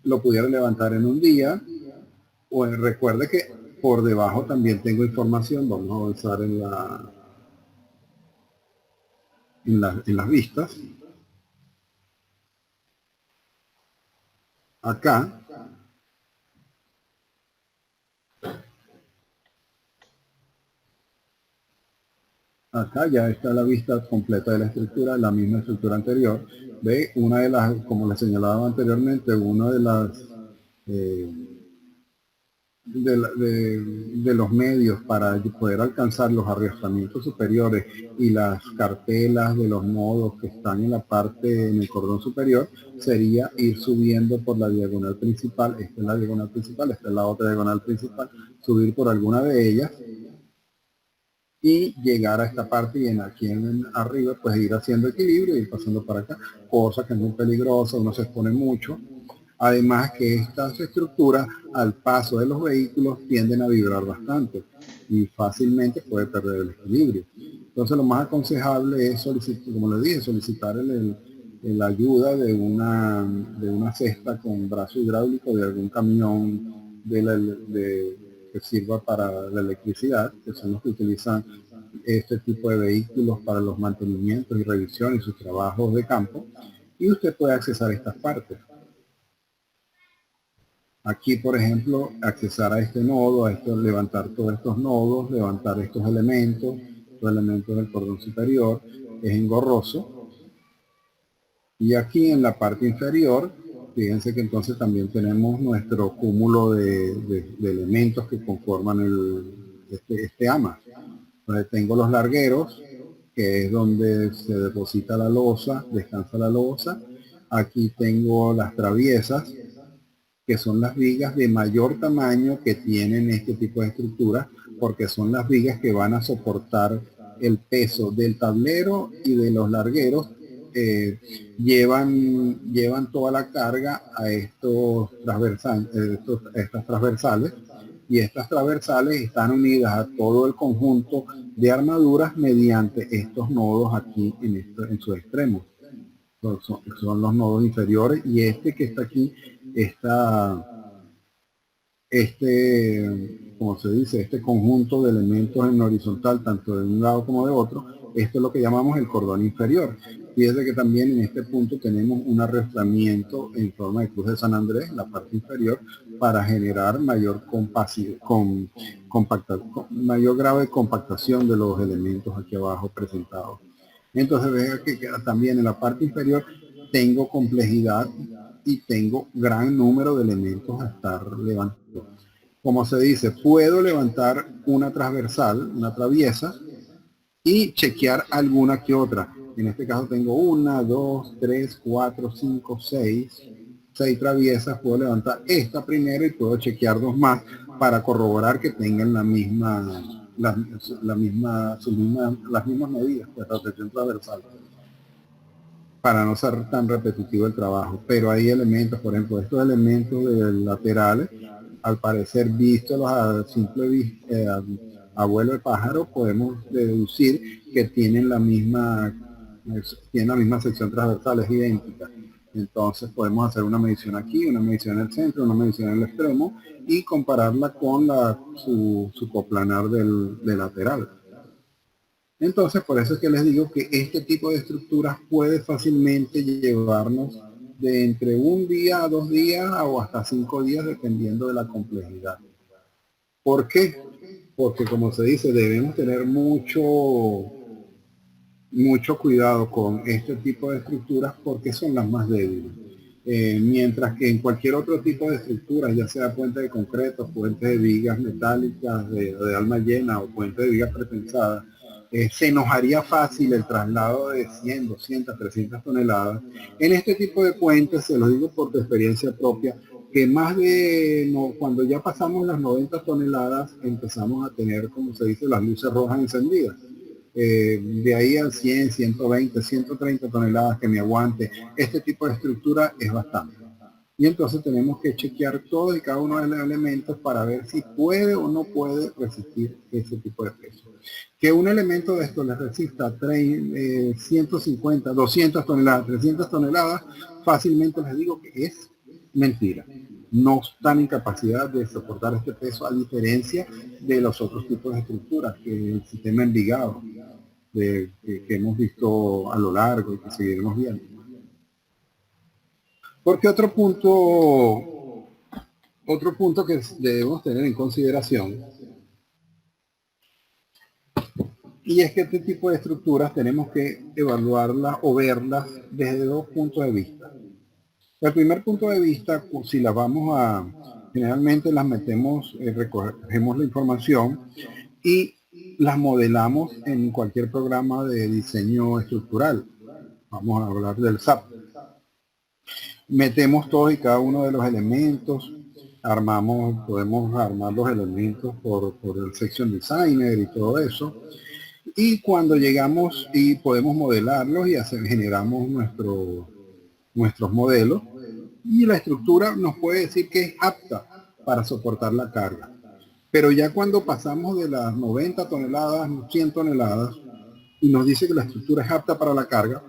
lo pudiera levantar en un día. O recuerde que por debajo también tengo información. Vamos a avanzar en las vistas. Acá Acá ya está la vista completa de la estructura, la misma estructura anterior. Ve, una de las, como les señalaba anteriormente, una de las de los medios para poder alcanzar los arrastramientos superiores y las cartelas de los nodos que están en la parte, en el cordón superior, sería ir subiendo por la diagonal principal. Esta es la diagonal principal, esta es la otra diagonal principal, subir por alguna de ellas y llegar a esta parte, y aquí arriba pues ir haciendo equilibrio y ir pasando para acá, cosa que es muy peligrosa, uno se expone mucho. Además que estas estructuras al paso de los vehículos tienden a vibrar bastante y fácilmente puede perder el equilibrio. Entonces lo más aconsejable es solicitar, como les dije, solicitar la ayuda de una cesta con brazo hidráulico de algún camión que sirva para la electricidad, que son los que utilizan este tipo de vehículos para los mantenimientos y revisiones y sus trabajos de campo, y usted puede accesar a estas partes. Aquí, por ejemplo, accesar a este nodo, levantar todos estos nodos, levantar estos elementos del cordón superior, es engorroso. Y aquí en la parte inferior, fíjense que entonces también tenemos nuestro cúmulo de elementos que conforman este AMA. Entonces tengo los largueros, que es donde se deposita la losa, descansa la losa. Aquí tengo las traviesas, que son las vigas de mayor tamaño que tienen este tipo de estructura, porque son las vigas que van a soportar el peso del tablero y de los largueros. Llevan toda la carga a estas transversales, y estas transversales están unidas a todo el conjunto de armaduras mediante estos nodos aquí en sus extremos. Son los nodos inferiores, y este que está aquí, como se dice, este conjunto de elementos en horizontal, tanto de un lado como de otro, esto es lo que llamamos el cordón inferior. Fíjense que también en este punto tenemos un arrastramiento en forma de cruz de San Andrés en la parte inferior para generar mayor mayor grado de compactación de los elementos aquí abajo presentados. Entonces vean que también en la parte inferior tengo complejidad y tengo gran número de elementos a estar levantando. Como se dice, puedo levantar una transversal, una traviesa, y chequear alguna que otra. En este caso tengo 1, 2, 3, 4, 5, 6 traviesas. Puedo levantar esta primero y puedo chequear 2 más para corroborar que tengan las mismas medidas de rotación transversal, para no ser tan repetitivo el trabajo. Pero hay elementos, por ejemplo, estos elementos laterales, al parecer vistos a simple abuelo de pájaro, podemos deducir que tienen la misma sección transversal, es idéntica. Entonces podemos hacer una medición aquí, una medición en el centro, una medición en el extremo, y compararla con su coplanar del lateral. Entonces, por eso es que les digo que este tipo de estructuras puede fácilmente llevarnos de entre 1 día a 2 días o hasta 5 días, dependiendo de la complejidad. ¿Por qué? Porque, como se dice, debemos tener mucho cuidado con este tipo de estructuras, porque son las más débiles. Mientras que en cualquier otro tipo de estructuras, ya sea puente de concreto, puente de vigas metálicas de alma llena o puente de vigas pretensadas, se nos haría fácil el traslado de 100, 200, 300 toneladas. En este tipo de puentes, se lo digo por experiencia propia, que cuando ya pasamos las 90 toneladas, empezamos a tener, como se dice, las luces rojas encendidas. De ahí a 100, 120, 130 toneladas que me aguante este tipo de estructura es bastante. Y entonces tenemos que chequear todo y cada uno de los elementos para ver si puede o no puede resistir ese tipo de peso. Que un elemento de esto le resista 150, 200 toneladas, 300 toneladas, fácilmente les digo que es mentira. No están en capacidad de soportar este peso, a diferencia de los otros tipos de estructuras, que el sistema envigado que hemos visto a lo largo y que seguiremos viendo. Porque otro punto que debemos tener en consideración Y es que este tipo de estructuras tenemos que evaluarlas o verlas desde dos puntos de vista. El primer punto de vista, si las vamos a, generalmente las metemos, recogemos la información y las modelamos en cualquier programa de diseño estructural. Vamos a hablar del SAP. Metemos todos y cada uno de los elementos, podemos armar los elementos por el Section Designer y todo eso. Y cuando llegamos y podemos modelarlos y generamos nuestros modelos, y la estructura nos puede decir que es apta para soportar la carga. Pero ya cuando pasamos de las 90 toneladas, 100 toneladas, y nos dice que la estructura es apta para la carga,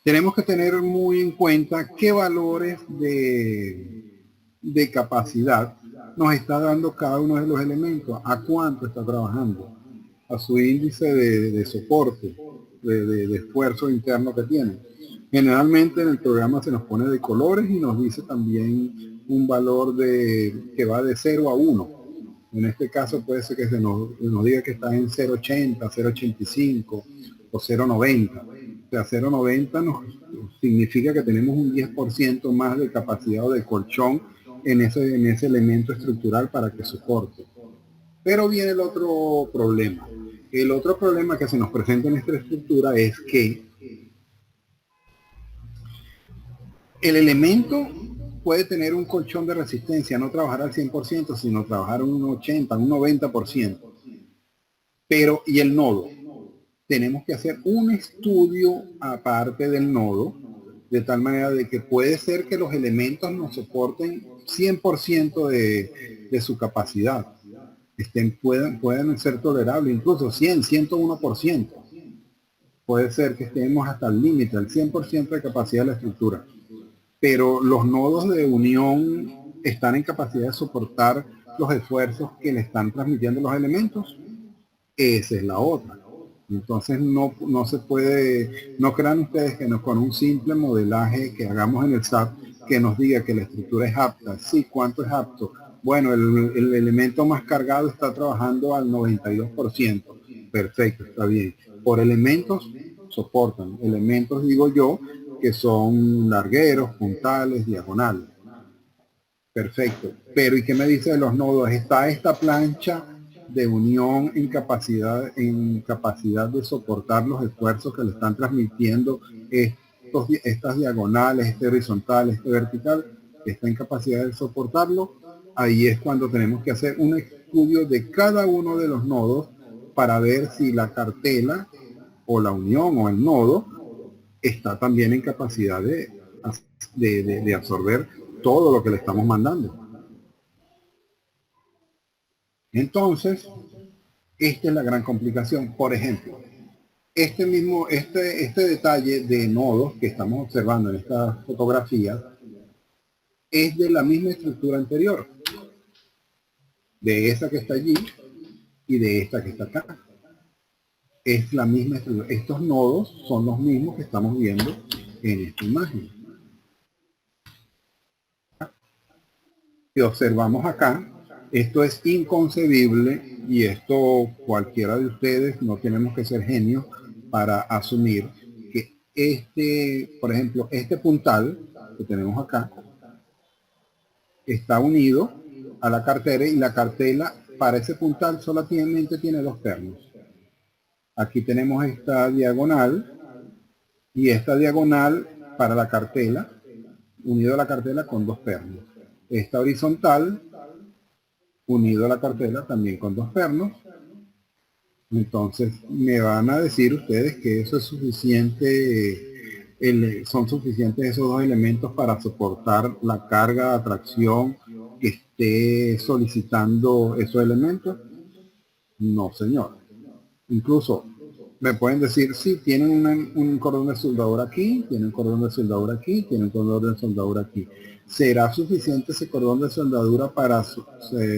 tenemos que tener muy en cuenta qué valores de capacidad nos está dando cada uno de los elementos, a cuánto está trabajando, a su índice de soporte, de esfuerzo interno que tiene. Generalmente en el programa se nos pone de colores y nos dice también un valor que va de 0 a 1. En este caso puede ser que nos diga que está en 0.80, 0.85 o 0.90. O sea, 0.90 nos significa que tenemos un 10% más de capacidad o de colchón en ese elemento estructural para que soporte. Pero viene el otro problema. El otro problema que se nos presenta en esta estructura es que el elemento puede tener un colchón de resistencia, no trabajar al 100%, sino trabajar un 80, un 90%. Pero, ¿y el nodo? Tenemos que hacer un estudio aparte del nodo, de tal manera de que puede ser que los elementos nos soporten 100% de su capacidad. Pueden ser tolerables, incluso 100, 101%. Puede ser que estemos hasta el límite, al 100% de capacidad de la estructura. Pero los nodos de unión están en capacidad de soportar los esfuerzos que le están transmitiendo los elementos. Esa es la otra. Entonces no se puede, no crean ustedes que con un simple modelaje que hagamos en el SAP que nos diga que la estructura es apta. Sí, ¿cuánto es apto? Bueno, el elemento más cargado está trabajando al 92%. Perfecto, está bien. Por elementos soportan. Elementos, digo yo, que son largueros, puntales, diagonales. Perfecto. Pero ¿y qué me dice de los nodos? Está esta plancha de unión en capacidad de soportar los esfuerzos que le están transmitiendo estas diagonales, este horizontal, este vertical, está en capacidad de soportarlo. Ahí es cuando tenemos que hacer un estudio de cada uno de los nodos para ver si la cartela o la unión o el nodo está también en capacidad de absorber todo lo que le estamos mandando. Entonces, esta es la gran complicación. Por ejemplo, este detalle de nodos que estamos observando en esta fotografía es de la misma estructura anterior, de esa que está allí y de esta que está acá. Es la misma estructura. Estos nodos son los mismos que estamos viendo en esta imagen. Si observamos acá, esto es inconcebible y esto cualquiera de ustedes, no tenemos que ser genios para asumir que por ejemplo, este puntal que tenemos acá está unido a la cartera y la cartela para ese puntal solamente tiene dos pernos. Aquí tenemos esta diagonal y esta diagonal para la cartela, unido a la cartela con dos pernos. Esta horizontal unido a la cartela también con dos pernos. Entonces me van a decir ustedes que eso es suficiente, son suficientes esos dos elementos para soportar la carga de atracción que esté solicitando esos elementos. No, señor. Incluso me pueden decir, sí, tienen un cordón de soldadura aquí, tienen un cordón de soldadura aquí, tienen un cordón de soldadura aquí. ¿Será suficiente ese cordón de soldadura para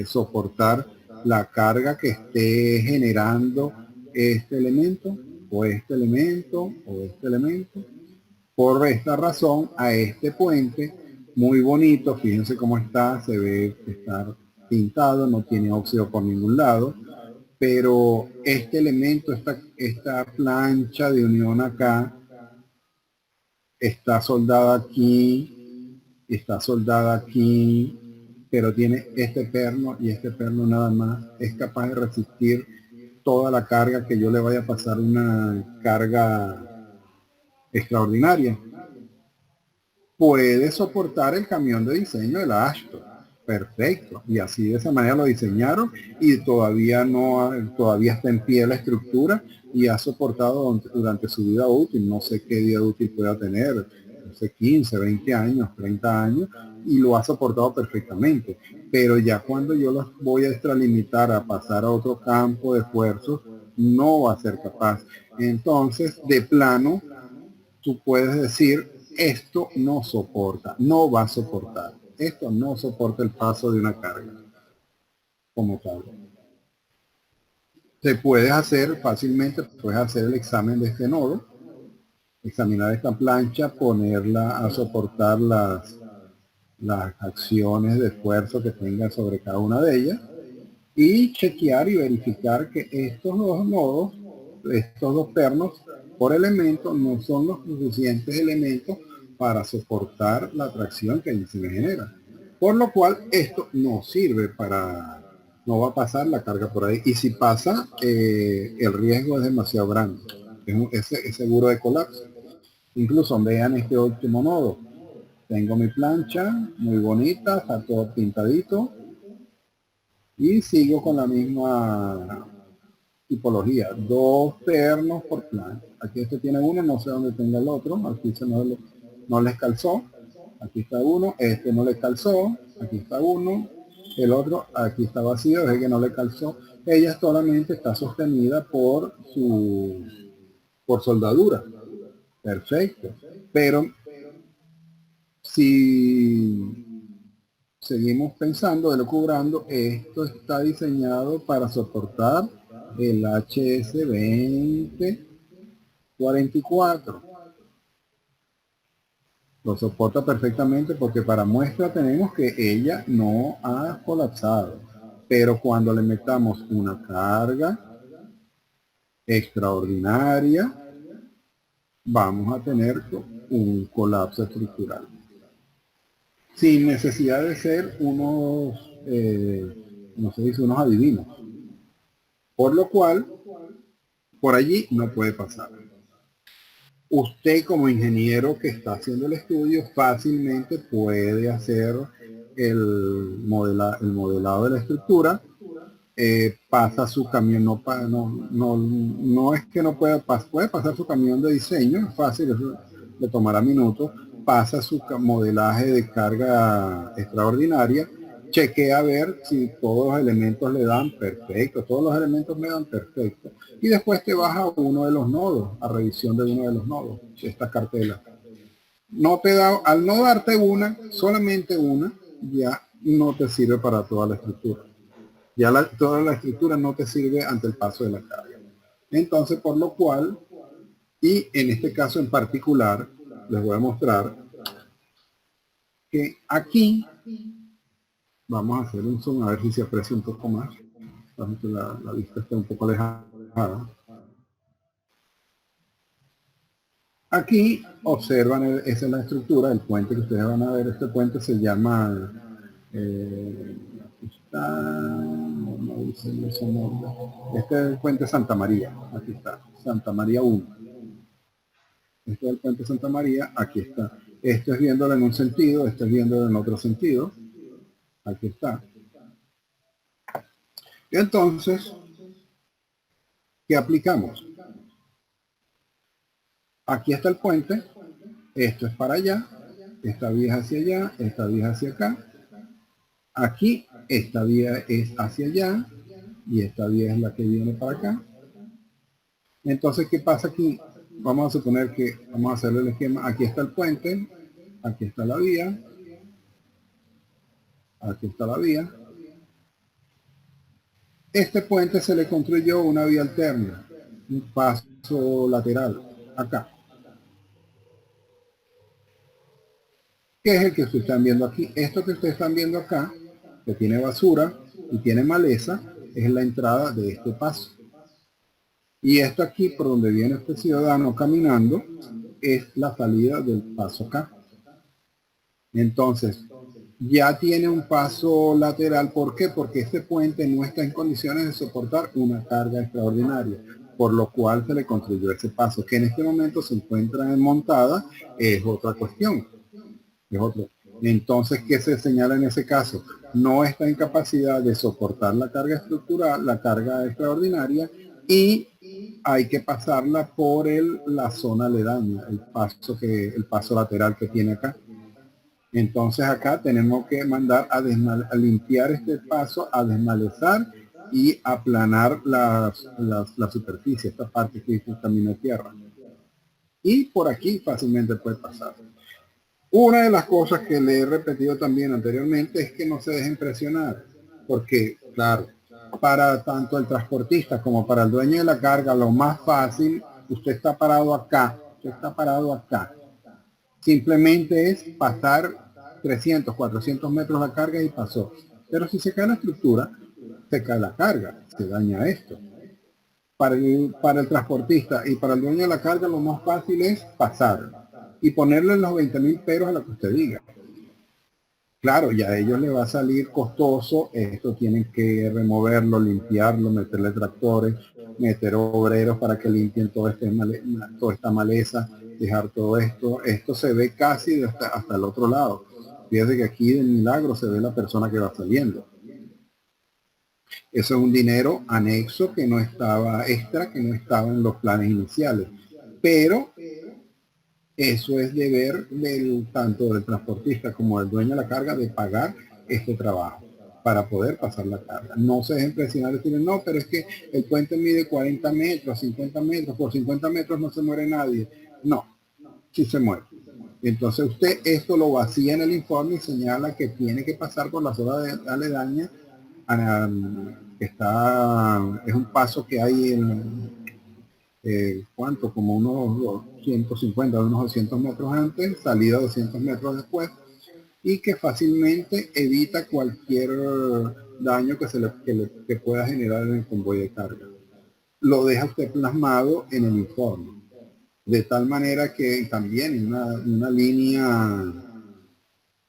soportar la carga que esté generando este elemento, o este elemento, o este elemento? Por esta razón, a este puente, muy bonito, fíjense cómo está, se ve que está pintado, no tiene óxido por ningún lado. pero este elemento, esta plancha de unión acá, está soldada aquí, está soldada aquí, pero tiene este perno y este perno nada más es capaz de resistir toda la carga que yo le vaya a pasar, una carga extraordinaria. Puede soportar el camión de diseño de la Ashton. Perfecto. Y así de esa manera lo diseñaron y todavía está en pie la estructura y ha soportado durante su vida útil. No sé qué vida útil pueda tener, no sé, 15, 20 años, 30 años, y lo ha soportado perfectamente. Pero ya cuando yo los voy a extralimitar a pasar a otro campo de esfuerzo, no va a ser capaz. Entonces, de plano, tú puedes decir, esto no soporta, no va a soportar. Esto no soporta el paso de una carga como tal. Se puede hacer fácilmente, puedes hacer el examen de este nodo, examinar esta plancha, ponerla a soportar las acciones de esfuerzo que tenga sobre cada una de ellas y chequear y verificar que estos dos nodos, estos dos pernos por elemento no son los suficientes elementos para soportar la tracción que allí se me genera. Por lo cual esto no sirve para, no va a pasar la carga por ahí. Y si pasa, el riesgo es demasiado grande. Es seguro de colapso. Incluso vean este último nodo. Tengo mi plancha, muy bonita, está todo pintadito. Y sigo con la misma tipología, dos pernos por plan. Aquí este tiene uno, no sé dónde tenga el otro, aquí no les calzó, aquí está uno, este no le calzó, aquí está uno, el otro aquí está vacío, es que no le calzó. Ella solamente está sostenida por soldadura. Perfecto. Pero si seguimos pensando, elucubrando, esto está diseñado para soportar el HS2044. Lo soporta perfectamente porque para muestra tenemos que ella no ha colapsado. Pero cuando le metamos una carga extraordinaria, vamos a tener un colapso estructural. Sin necesidad de ser unos adivinos. Por lo cual, por allí no puede pasar. Usted como ingeniero que está haciendo el estudio fácilmente puede hacer el modelado de la estructura, pasa su camión, no es que no pueda pasar, puede pasar su camión de diseño, es fácil, eso le tomará minutos, pasa su modelaje de carga extraordinaria, chequea a ver si todos los elementos le dan perfecto, todos los elementos me dan perfecto, y después te vas a uno de los nodos, a revisión de uno de los nodos, de esta cartela. No te da, al no darte una, solamente una, ya no te sirve para toda la estructura. Ya toda la estructura no te sirve ante el paso de la carga. Entonces, por lo cual, y en este caso en particular, les voy a mostrar que aquí, vamos a hacer un zoom, a ver si se aprecia un poco más. La vista está un poco alejada. Aquí observan, esa es la estructura, el puente que ustedes van a ver. Este puente se llama, este es el puente Santa María, aquí está, Santa María 1. Este es el puente Santa María, aquí está. Esto es viéndolo en un sentido, esto es viéndolo en otro sentido. Aquí está. Entonces, ¿qué aplicamos? Aquí está el puente, esto es para allá, esta vía es hacia allá, esta vía es hacia acá. Aquí, esta vía es hacia allá y esta vía es la que viene para acá. Entonces, ¿qué pasa aquí? Vamos a suponer que vamos a hacer el esquema. Aquí está el puente, aquí está la vía, aquí está la vía. Este puente se le construyó una vía alterna, un paso lateral, acá. ¿Qué es el que ustedes están viendo aquí? Esto que ustedes están viendo acá, que tiene basura y tiene maleza, es la entrada de este paso. Y esto aquí, por donde viene este ciudadano caminando, es la salida del paso acá. Entonces, ya tiene un paso lateral. ¿Por qué? Porque este puente no está en condiciones de soportar una carga extraordinaria, por lo cual se le construyó ese paso, que en este momento se encuentra en montada, es otra cuestión. Es otro. Entonces, ¿qué se señala en ese caso? No está en capacidad de soportar la carga estructural, la carga extraordinaria, y hay que pasarla por la zona aledaña, el paso lateral que tiene acá. Entonces acá tenemos que mandar a limpiar este paso, a desmalezar y aplanar la superficie, esta parte que es el camino de tierra. Y por aquí fácilmente puede pasar. Una de las cosas que le he repetido también anteriormente es que no se dejen presionar, porque claro, para tanto el transportista como para el dueño de la carga, lo más fácil, usted está parado acá, simplemente es pasar 300, 400 metros la carga y pasó. Pero si se cae la estructura, se cae la carga, se daña esto. Para el transportista y para el dueño de la carga, lo más fácil es pasar y ponerle los 20.000 peros a lo que usted diga. Claro, ya a ellos les va a salir costoso, esto tienen que removerlo, limpiarlo, meterle tractores, meter obreros para que limpien toda esta maleza, dejar todo esto. Esto se ve casi hasta el otro lado. Fíjate que aquí de milagro se ve la persona que va saliendo. Eso es un dinero anexo que no estaba extra, que no estaba en los planes iniciales. Pero eso es deber tanto del transportista como del dueño de la carga de pagar este trabajo para poder pasar la carga. No se dejen presionar y decir, no, pero es que el puente mide 40 metros, 50 metros, por 50 metros no se muere nadie. No, sí se muere. Entonces usted esto lo vacía en el informe y señala que tiene que pasar por la zona aledaña, es un paso que hay ¿cuánto? Como unos 150, unos 200 metros antes, salida 200 metros después, y que fácilmente evita cualquier daño que pueda generar en el convoy de carga. Lo deja usted plasmado en el informe, de tal manera que también una línea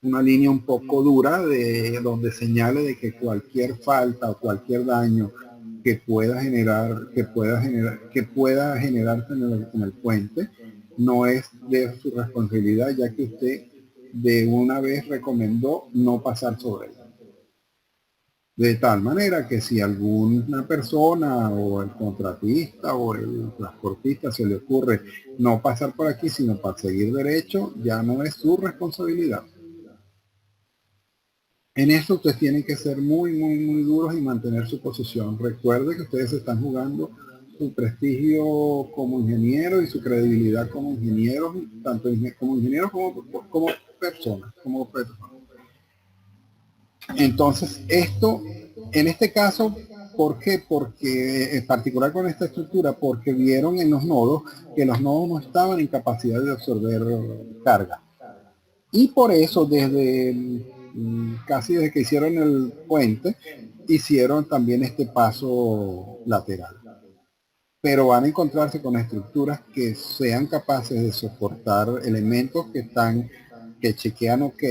un poco dura de donde señale de que cualquier falta o cualquier daño que pueda generarse en el puente no es de su responsabilidad, ya que usted de una vez recomendó no pasar sobre él. De tal manera que si alguna persona o el contratista o el transportista se le ocurre no pasar por aquí, sino para seguir derecho, ya no es su responsabilidad. En esto ustedes tienen que ser muy duros y mantener su posición. Recuerde que ustedes están jugando su prestigio como ingeniero y su credibilidad como ingenieros, tanto como ingenieros como personas. Entonces, esto, en este caso, ¿por qué? Porque, en particular con esta estructura, porque vieron en los nodos que los nodos no estaban en capacidad de absorber carga. Y por eso, casi desde que hicieron el puente, hicieron también este paso lateral. Pero van a encontrarse con estructuras que sean capaces de soportar elementos que chequean ok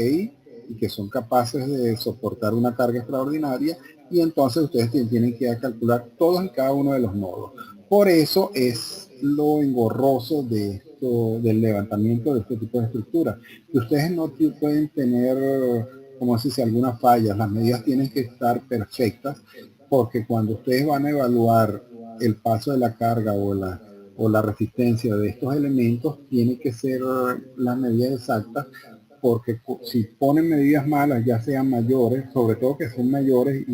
y que son capaces de soportar una carga extraordinaria, y entonces ustedes tienen que calcular todos y cada uno de los nodos. Por eso es lo engorroso del levantamiento de este tipo de estructuras, que ustedes no pueden tener, como si algunas fallas, las medidas tienen que estar perfectas, porque cuando ustedes van a evaluar el paso de la carga o la resistencia de estos elementos, tiene que ser las medidas exactas, porque si ponen medidas malas, ya sean mayores, sobre todo que son mayores,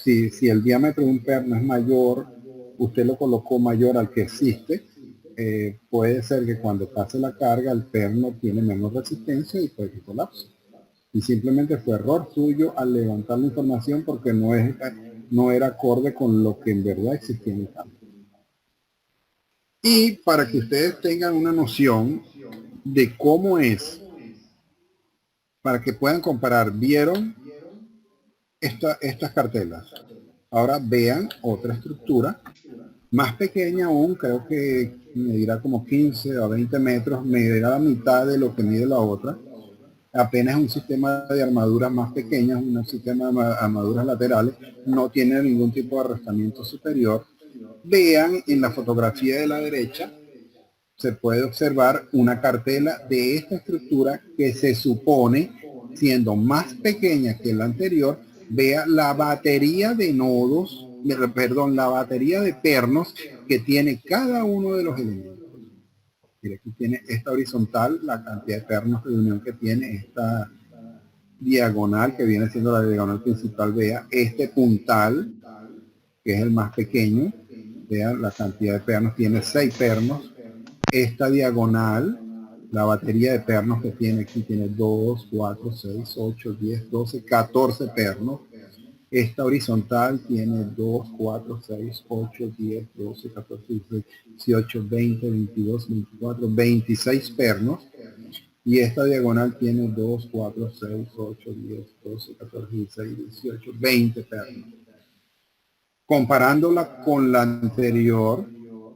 si el diámetro de un perno es mayor, usted lo colocó mayor al que existe, puede ser que cuando pase la carga el perno tiene menos resistencia y puede que colapse. Y simplemente fue error suyo al levantar la información, porque no era acorde con lo que en verdad existía en el campo. Y para que ustedes tengan una noción de cómo es, para que puedan comparar, vieron estas cartelas. Ahora vean otra estructura más pequeña aún, creo que medirá como 15 o 20 metros, medirá la mitad de lo que mide la otra. Apenas un sistema de armaduras más pequeñas, un sistema de armaduras laterales, no tiene ningún tipo de arrastramiento superior. Vean en la fotografía de la derecha, se puede observar una cartela de esta estructura que se supone, siendo más pequeña que la anterior, vea la batería de nodos, perdón, la batería de pernos que tiene cada uno de los elementos. Mira, aquí tiene esta horizontal, la cantidad de pernos de unión que tiene, esta diagonal que viene siendo la diagonal principal, vea este puntal, que es el más pequeño, vean la cantidad de pernos, tiene 6 pernos. Esta diagonal, la batería de pernos que tiene aquí, tiene 2, 4, 6, 8, 10, 12, 14 pernos. Esta horizontal tiene 2, 4, 6, 8, 10, 12, 14, 16, 18, 20, 22, 24, 26 pernos. Y esta diagonal tiene 2, 4, 6, 8, 10, 12, 14, 16, 18, 20 pernos. Comparándola con la anterior,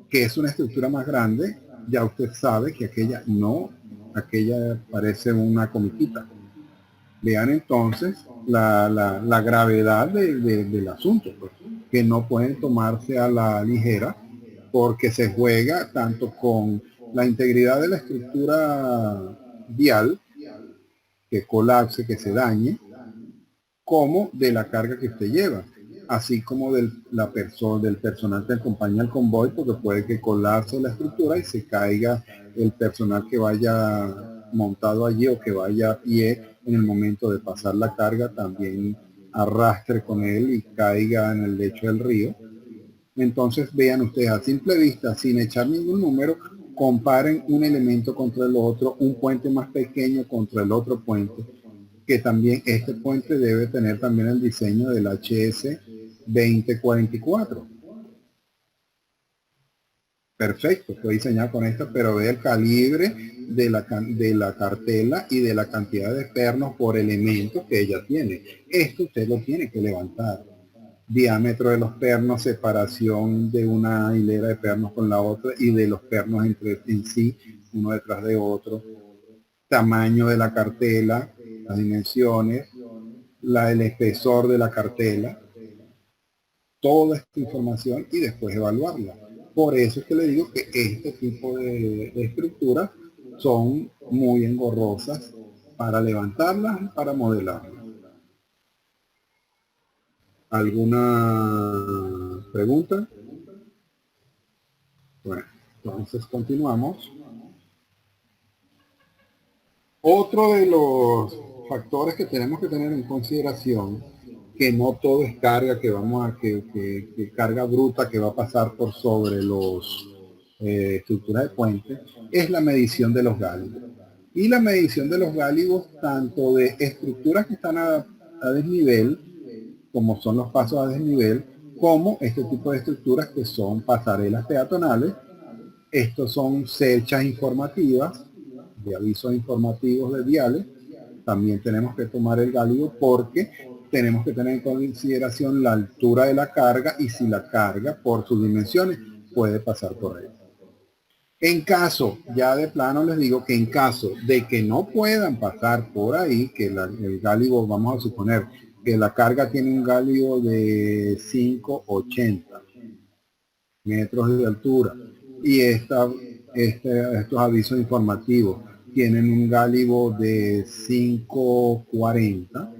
que es una estructura más grande, ya usted sabe que aquella no, aquella parece una comiquita. Vean entonces la gravedad del asunto, pues, que no pueden tomarse a la ligera, porque se juega tanto con la integridad de la estructura vial, que colapse, que se dañe, como de la carga que usted lleva, así como del personal que acompaña al convoy, porque puede que colapse la estructura y se caiga el personal que vaya montado allí o que vaya a pie en el momento de pasar la carga, también arrastre con él y caiga en el lecho del río. Entonces vean ustedes a simple vista, sin echar ningún número, comparen un elemento contra el otro, un puente más pequeño contra el otro puente, que también este puente debe tener también el diseño del HS 2044. Perfecto, fue diseñado con esto, pero ve el calibre de la cartela y de la cantidad de pernos por elemento que ella tiene. Esto usted lo tiene que levantar. Diámetro de los pernos, separación de una hilera de pernos con la otra y de los pernos entre en sí, uno detrás de otro. Tamaño de la cartela, las dimensiones, el espesor de la cartela, toda esta información y después evaluarla. Por eso es que le digo que este tipo de estructuras son muy engorrosas para levantarlas y para modelarlas. ¿Alguna pregunta? Bueno, entonces continuamos. Otro de los factores que tenemos que tener en consideración, que no todo es carga, que carga bruta que va a pasar por sobre los estructuras de puente, es la medición de los gáligos. Y la medición de los gáligos, tanto de estructuras que están a desnivel, como son los pasos a desnivel, como este tipo de estructuras que son pasarelas peatonales. Estos son cerchas informativas, de avisos informativos de viales. También tenemos que tomar el gáligo porque tenemos que tener en consideración la altura de la carga y si la carga por sus dimensiones puede pasar por ahí. En caso, ya de plano les digo que en caso de que no puedan pasar por ahí, que el gáligo, vamos a suponer que la carga tiene un gáligo de 580 metros de altura y estos avisos informativos tienen un gáligo de 540,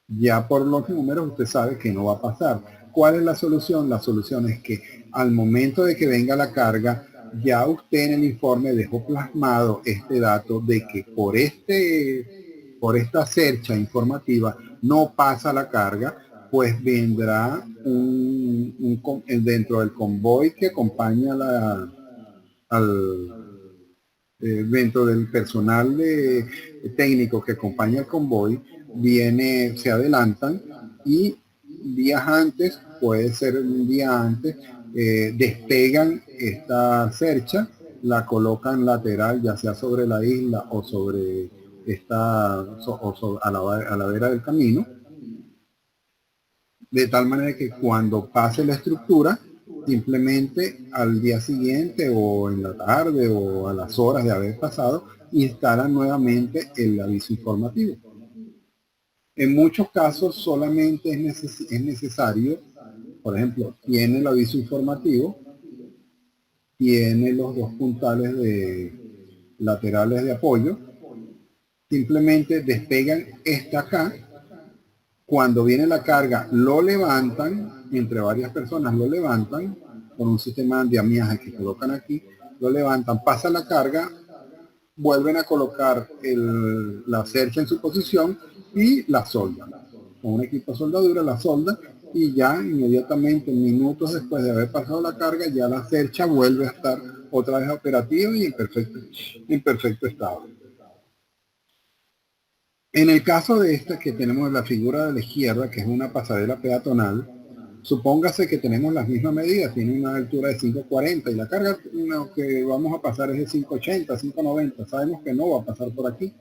ya por los números usted sabe que no va a pasar. ¿Cuál es la solución? La solución es que al momento de que venga la carga, ya usted en el informe dejó plasmado este dato de que por esta cercha informativa no pasa la carga, pues vendrá dentro del convoy que acompaña dentro del personal técnico que acompaña el convoy, se adelantan y días antes, puede ser un día antes, despegan esta cercha, la colocan lateral, ya sea sobre la isla o sobre a la vera del camino, de tal manera que cuando pase la estructura, simplemente al día siguiente o en la tarde o a las horas de haber pasado, instalan nuevamente el aviso informativo. En muchos casos solamente es necesario, por ejemplo, tiene el aviso informativo, tiene los dos puntales laterales de apoyo, simplemente despegan esta acá. Cuando viene la carga, lo levantan, entre varias personas lo levantan, con un sistema de andamiaje que colocan aquí, lo levantan, pasa la carga, vuelven a colocar la cercha en su posición y la soldan. Con un equipo de soldadura la solda y ya inmediatamente, minutos después de haber pasado la carga, ya la cercha vuelve a estar otra vez operativa y en perfecto estado. En el caso de esta que tenemos la figura de la izquierda, que es una pasarela peatonal, supóngase que tenemos las mismas medidas, tiene una altura de 5.40 y la carga que vamos a pasar es de 5.80, 5.90, sabemos que no va a pasar por aquí.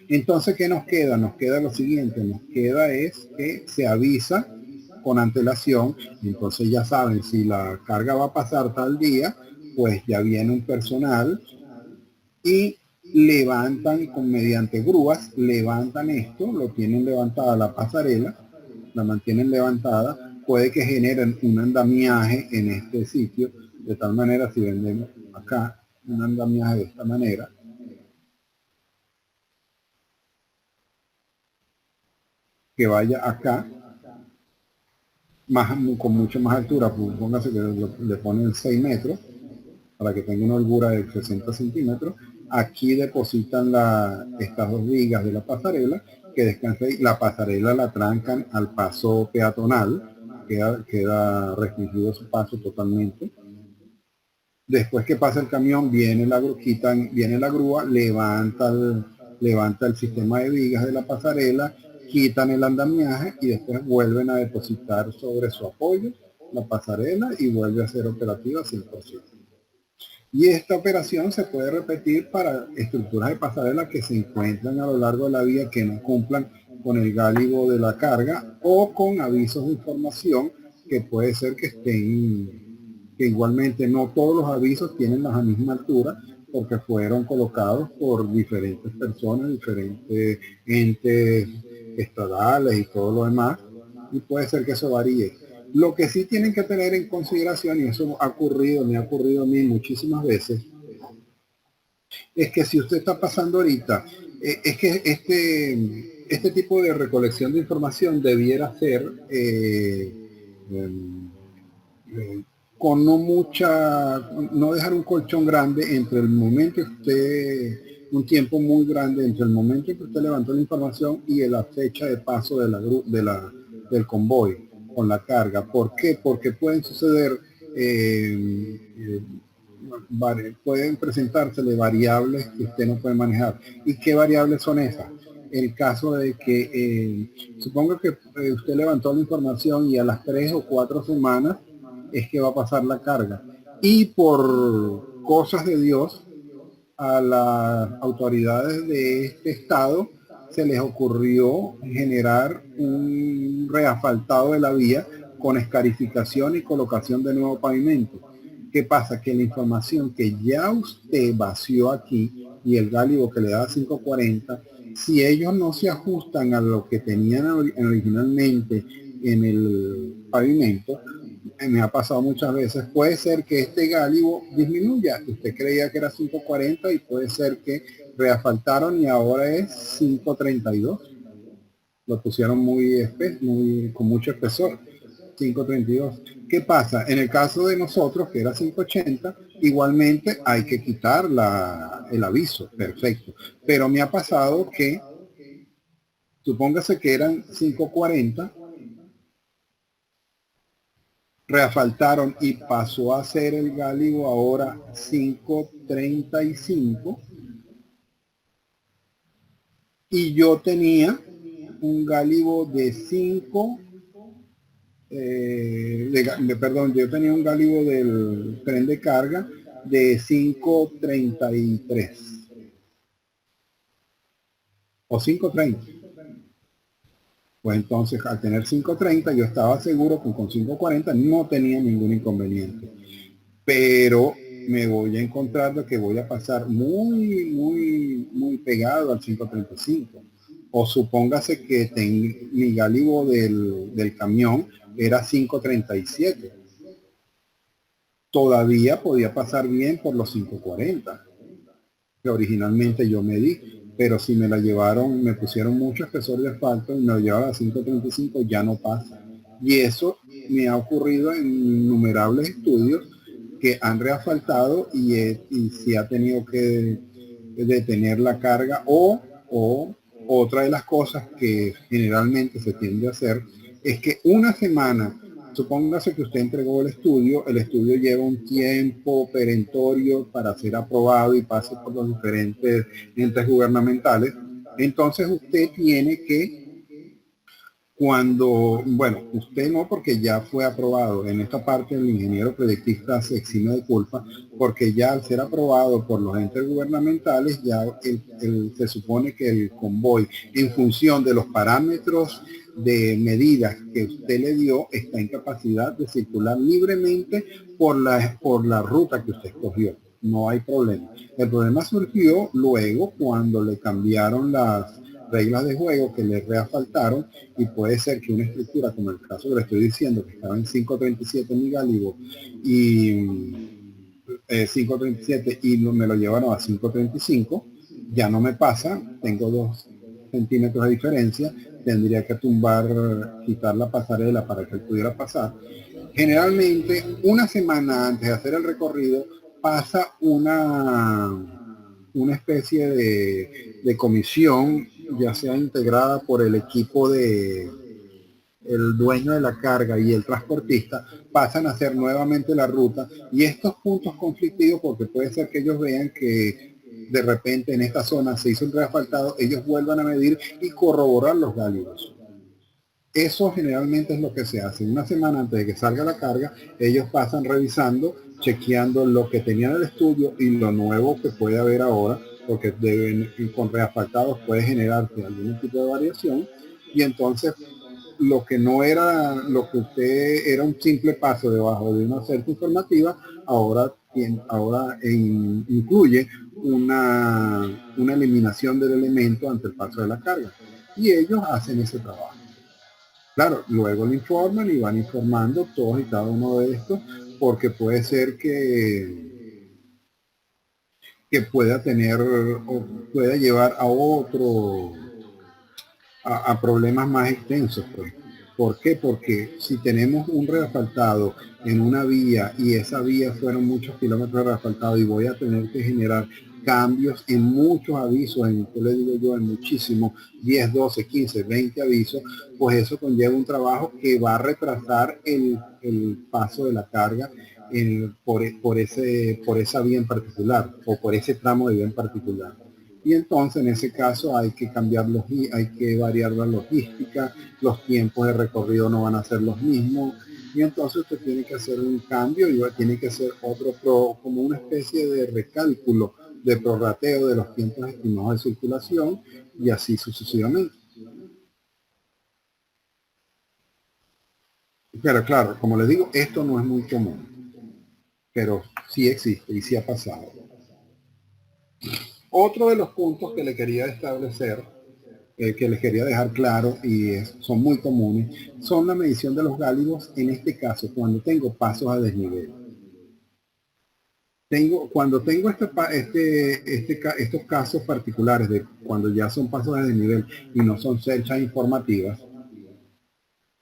Entonces, ¿qué nos queda? Nos queda lo siguiente, nos queda es que se avisa con antelación, entonces ya saben, si la carga va a pasar tal día, pues ya viene un personal y levantan mediante grúas, levantan esto, lo tienen levantada la pasarela, la mantienen levantada, puede que generen un andamiaje en este sitio, de tal manera si vendemos acá un andamiaje de esta manera, que vaya acá, con mucho más altura, póngase que le ponen 6 metros, para que tenga una holgura de 60 centímetros. Aquí depositan estas dos vigas de la pasarela, que descansa ahí. La pasarela la trancan al paso peatonal, queda restringido su paso totalmente. Después que pasa el camión, viene la grúa, levanta el sistema de vigas de la pasarela, quitan el andamiaje y después vuelven a depositar sobre su apoyo la pasarela y vuelve a ser operativa 100%. Y esta operación se puede repetir para estructuras de pasarela que se encuentran a lo largo de la vía que no cumplan con el gálibo de la carga o con avisos de información que puede ser que que igualmente no todos los avisos tienen la misma altura porque fueron colocados por diferentes personas, diferentes entes estadales y todo lo demás, y puede ser que eso varíe. Lo que sí tienen que tener en consideración, y eso me ha ocurrido a mí muchísimas veces, es que si usted está pasando ahorita, es que este tipo de recolección de información debiera ser con no dejar un colchón grande entre el momento un tiempo muy grande entre el momento en que usted levantó la información y la fecha de paso del convoy con la carga. ¿Por qué? Porque pueden suceder, pueden presentársele variables que usted no puede manejar. ¿Y qué variables son esas? El caso de que, supongo que usted levantó la información y a las 3 o 4 semanas es que va a pasar la carga. Y por cosas de Dios, a las autoridades de este estado se les ocurrió generar un reasfaltado de la vía con escarificación y colocación de nuevo pavimento. ¿Qué pasa? Que la información que ya usted vació aquí y el gálibo que le da 540, si ellos no se ajustan a lo que tenían originalmente en el pavimento, me ha pasado muchas veces, puede ser que este gálibo disminuya. Usted creía que era 540 y puede ser que reasfaltaron y ahora es 532. Lo pusieron con mucho espesor. 532. ¿Qué pasa? En el caso de nosotros, que era 580, igualmente hay que quitar el aviso. Perfecto. Pero me ha pasado que, supóngase que eran 540, reasfaltaron y pasó a ser el gálibo ahora 535 y yo tenía un gálibo de 5 perdón, yo tenía un gálibo del tren de carga de 533 o 530, Pues entonces, al tener 530, yo estaba seguro que con 540 no tenía ningún inconveniente. Pero me voy a encontrar de que voy a pasar muy pegado al 535. O supóngase que mi gálibo del camión era 537. Todavía podía pasar bien por los 540 que originalmente yo me di, pero si me la llevaron, me pusieron mucho espesor de asfalto y me lo llevaron a 535, ya no pasa. Y eso me ha ocurrido en innumerables estudios que han reasfaltado y si ha tenido que detener la carga o otra de las cosas que generalmente se tiende a hacer es que una semana, supóngase que usted entregó el estudio lleva un tiempo perentorio para ser aprobado y pase por los diferentes entes gubernamentales, entonces usted tiene que bueno, usted no, porque ya fue aprobado. En esta parte el ingeniero proyectista se exime de culpa, porque ya al ser aprobado por los entes gubernamentales, ya se supone que el convoy, en función de los parámetros de medidas que usted le dio, está en capacidad de circular libremente por la ruta que usted escogió. No hay problema. El problema surgió luego cuando le cambiaron las reglas de juego, que le reasfaltaron, y puede ser que una estructura como el caso que le estoy diciendo, que estaba en 537 mi gálibo y 537 y me lo llevaron a 535, ya no me pasa, tengo 2 centímetros de diferencia, tendría que quitar la pasarela para que él pudiera pasar. Generalmente una semana antes de hacer el recorrido pasa una especie de comisión, ya sea integrada por el equipo de el dueño de la carga y el transportista, pasan a hacer nuevamente la ruta, y estos puntos conflictivos, porque puede ser que ellos vean que de repente en esta zona se hizo un reasfaltado, ellos vuelvan a medir y corroborar los gálidos. Eso generalmente es lo que se hace. Una semana antes de que salga la carga, ellos pasan revisando, chequeando lo que tenían en el estudio y lo nuevo que puede haber ahora, porque con reasfaltados puede generarse algún tipo de variación, y entonces lo que no era, lo que usted era un simple paso debajo de una cerca informativa, ahora incluye una eliminación del elemento ante el paso de la carga. Y ellos hacen ese trabajo. Claro, luego le informan y van informando todos y cada uno de estos, porque puede ser que pueda tener o pueda llevar a problemas más extensos, pues. ¿Por qué? Porque si tenemos un reasfaltado en una vía y esa vía fueron muchos kilómetros de reasfaltado y voy a tener que generar cambios en muchos avisos, ¿qué le digo yo? En muchísimos, 10, 12, 15, 20 avisos, pues eso conlleva un trabajo que va a retrasar el paso de la carga por esa vía en particular o por ese tramo de vía en particular. Y entonces en ese caso hay que hay que variar la logística, los tiempos de recorrido no van a ser los mismos, y entonces usted tiene que hacer un cambio y tiene que hacer como una especie de recálculo, de prorrateo de los tiempos estimados de circulación, y así sucesivamente. Pero claro, como les digo, esto no es muy común, pero sí existe y sí ha pasado. Otro de los puntos que le quería establecer, que les quería dejar claro, son muy comunes, son la medición de los gálidos, en este caso, cuando tengo pasos a desnivel. Cuando tengo estos casos particulares de cuando ya son pasos a desnivel y no son cerchas informativas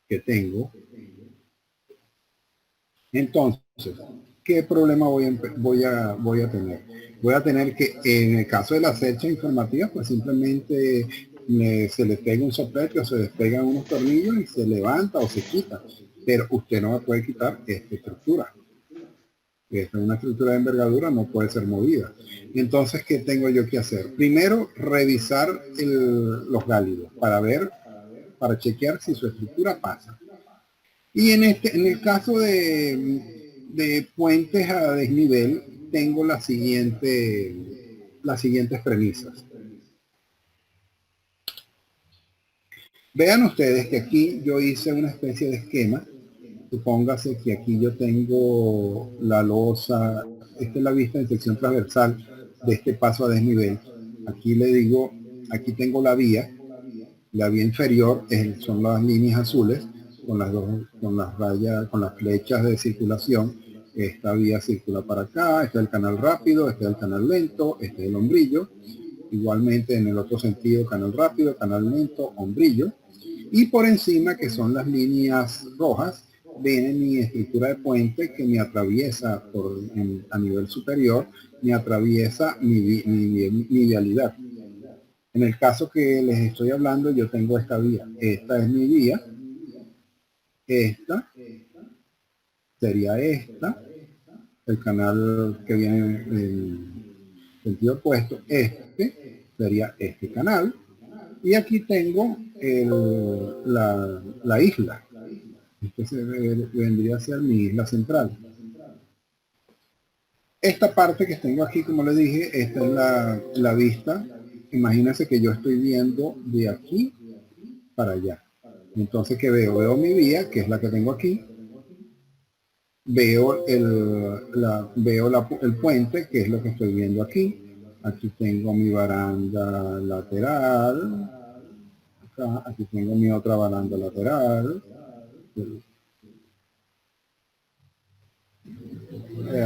que tengo, entonces, ¿qué problema voy a tener? Voy a tener que, en el caso de las cerchas informativas, pues simplemente se le pega un soplete o se despegan unos tornillos y se levanta o se quita. Pero usted no va a poder quitar esta estructura. Esta es una estructura de envergadura, no puede ser movida. Entonces, ¿qué tengo yo que hacer? Primero, revisar los gálidos para chequear si su estructura pasa. Y en el caso de puentes a desnivel, tengo las siguientes premisas. Vean ustedes que aquí yo hice una especie de esquema. Supóngase que aquí yo tengo la losa, esta es la vista en sección transversal de este paso a desnivel. Aquí le digo, aquí tengo la vía inferior son las líneas azules con las dos, con las rayas, con las flechas de circulación. Esta vía circula para acá, este es el canal rápido, este es el canal lento, este es el hombrillo. Igualmente en el otro sentido, canal rápido, canal lento, hombrillo. Y por encima, que son las líneas rojas, viene mi estructura de puente que me atraviesa a nivel superior, me atraviesa mi vialidad. En el caso que les estoy hablando, yo tengo esta vía. Esta es mi vía. Esta sería esta. El canal que viene en sentido opuesto. Este sería este canal. Y aquí tengo la isla. Este vendría a ser mi isla central. Esta parte que tengo aquí, como les dije, esta es la vista. Imagínense que yo estoy viendo de aquí para allá. Entonces, ¿qué veo? Veo mi vía, que es la que tengo aquí. Veo el puente, que es lo que estoy viendo aquí. Aquí tengo mi baranda lateral. Acá, aquí tengo mi otra baranda lateral.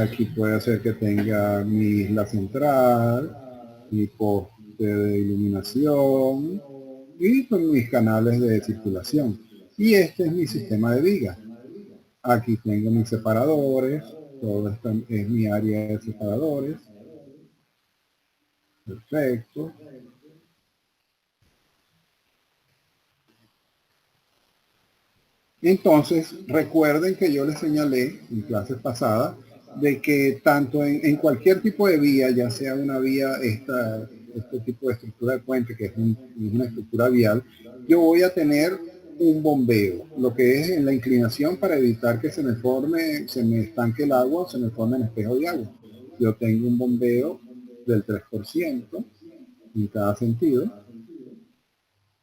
Aquí puede ser que tenga mi isla central, mi poste de iluminación y con mis canales de circulación. Y este es mi sistema de vigas. Aquí tengo mis separadores, todo esto es mi área de separadores. Perfecto. Entonces, recuerden que yo les señalé en clases pasadas de que tanto en cualquier tipo de vía, ya sea una vía, este tipo de estructura de puente, que es una estructura vial, yo voy a tener un bombeo, lo que es en la inclinación para evitar que se me estanque el agua, se me forme el espejo de agua. Yo tengo un bombeo del 3% en cada sentido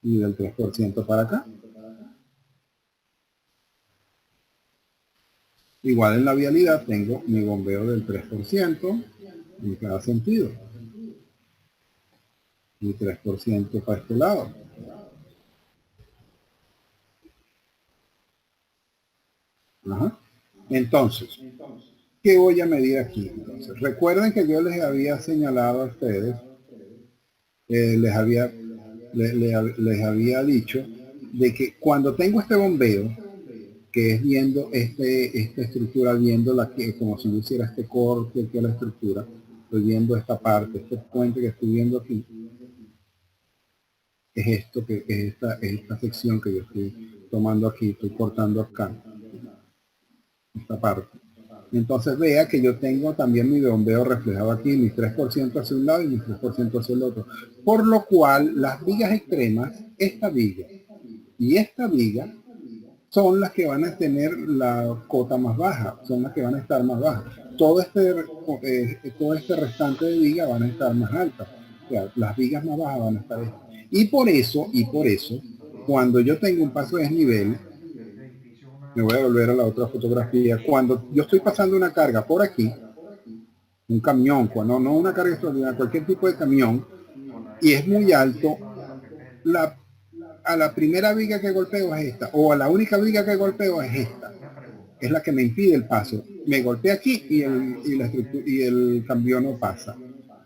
y del 3% para acá. Igual en la vialidad tengo mi bombeo del 3% en cada sentido. Y 3% para este lado. Ajá. Entonces, ¿qué voy a medir aquí? Entonces, recuerden que yo les había señalado a ustedes, les había dicho de que cuando tengo este bombeo, que es viendo esta estructura, viendo como si yo hiciera este corte aquí a la estructura, estoy viendo esta parte, este puente que estoy viendo aquí, es esto, que es esta sección que yo estoy tomando aquí, estoy cortando acá, esta parte. Entonces vea que yo tengo también mi bombeo reflejado aquí, mi 3% hacia un lado y mi 3% hacia el otro. Por lo cual, las vigas extremas, esta viga y esta viga, son las que van a tener la cota más baja, son las que van a estar más bajas. Todo este restante de vigas van a estar más altas. O sea, las vigas más bajas van a estar estas. Y por eso, cuando yo tengo un paso de desnivel, me voy a volver a la otra fotografía, cuando yo estoy pasando una carga por aquí, un camión, no una carga extraordinaria, cualquier tipo de camión, y es muy alto, a la primera viga que golpeo es esta, o a la única viga que golpeo es esta, es la que me impide el paso. Me golpea aquí y el cambio no pasa.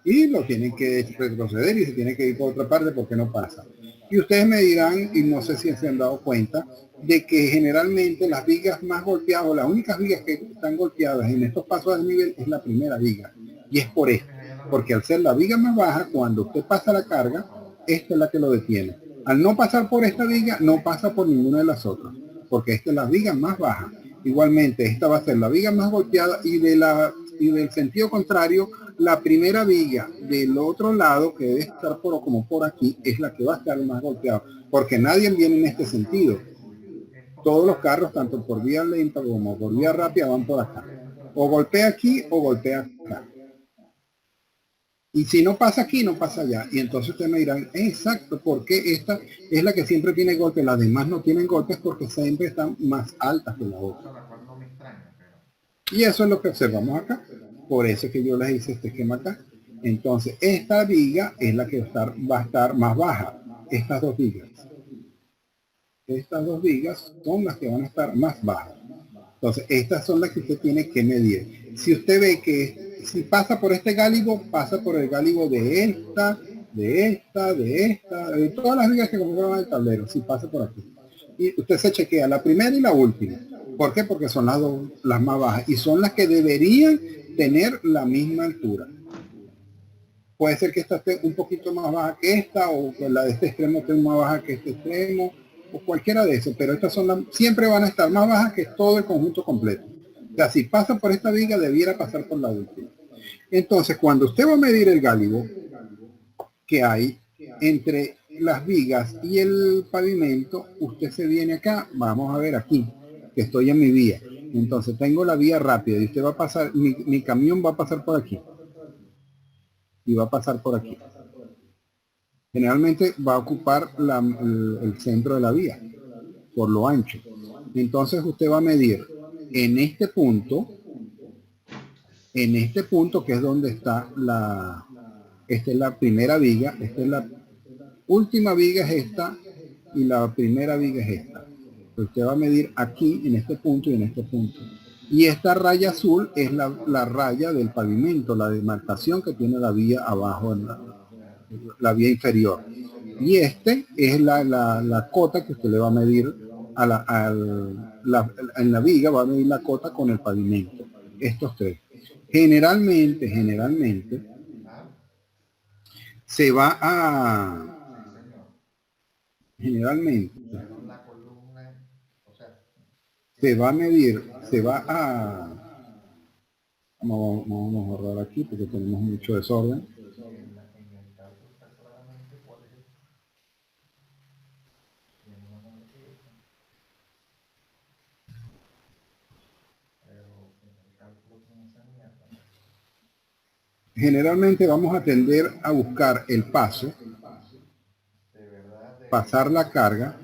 Y lo tienen que retroceder y se tiene que ir por otra parte porque no pasa. Y ustedes me dirán, y no sé si se han dado cuenta, de que generalmente las vigas más golpeadas, o las únicas vigas que están golpeadas en estos pasos de nivel, es la primera viga. Y es por esto. Porque al ser la viga más baja, cuando usted pasa la carga, esta es la que lo detiene. Al no pasar por esta viga, no pasa por ninguna de las otras. Porque esta es la viga más baja. Igualmente, esta va a ser la viga más golpeada y del sentido contrario, la primera viga del otro lado, que debe estar como por aquí, es la que va a estar más golpeada, porque nadie viene en este sentido. Todos los carros, tanto por vía lenta como por vía rápida, van por acá. O golpea aquí o golpea acá. Y si no pasa aquí, no pasa allá. Y entonces ustedes me dirán, exacto, porque esta es la que siempre tiene golpes, las demás no tienen golpes porque siempre están más altas que la otra. Y eso es lo que observamos acá. Por eso es que yo les hice este esquema acá. Entonces, esta viga es la que va a estar más baja. Estas dos vigas. Estas dos vigas son las que van a estar más bajas. Entonces, estas son las que usted tiene que medir. Si usted ve que si pasa por este gálibo, pasa por el gálibo de esta, de esta, de esta, de todas las vigas que conforman el tablero, si pasa por aquí. Y usted se chequea la primera y la última. ¿Por qué? Porque son las dos, las más bajas y son las que deberían tener la misma altura. Puede ser que esta esté un poquito más baja que esta, o la de este extremo esté más baja que este extremo, o cualquiera de esos, pero estas son siempre van a estar más bajas que todo el conjunto completo. O sea, si pasa por esta viga, debiera pasar por la última. Entonces, cuando usted va a medir el gálibo que hay entre las vigas y el pavimento, usted se viene acá, vamos a ver aquí, que estoy en mi vía. Entonces tengo la vía rápida y usted va a pasar, mi camión va a pasar por aquí. Y va a pasar por aquí. Generalmente va a ocupar el centro de la vía, por lo ancho. Entonces usted va a medir en este punto que es donde está esta es la primera viga, esta es la última viga es esta, y la primera viga es esta. Usted va a medir aquí, en este punto y en este punto. Y esta raya azul es la raya del pavimento, la demarcación que tiene la vía abajo en la vía inferior. Y este es la cota que usted le va a medir en la viga, va a medir la cota con el pavimento. Estos tres. Generalmente, se va a... Generalmente, se va a medir, se va a... Vamos a borrar aquí porque tenemos mucho desorden. Generalmente vamos a tender a buscar el paso, pasar la carga.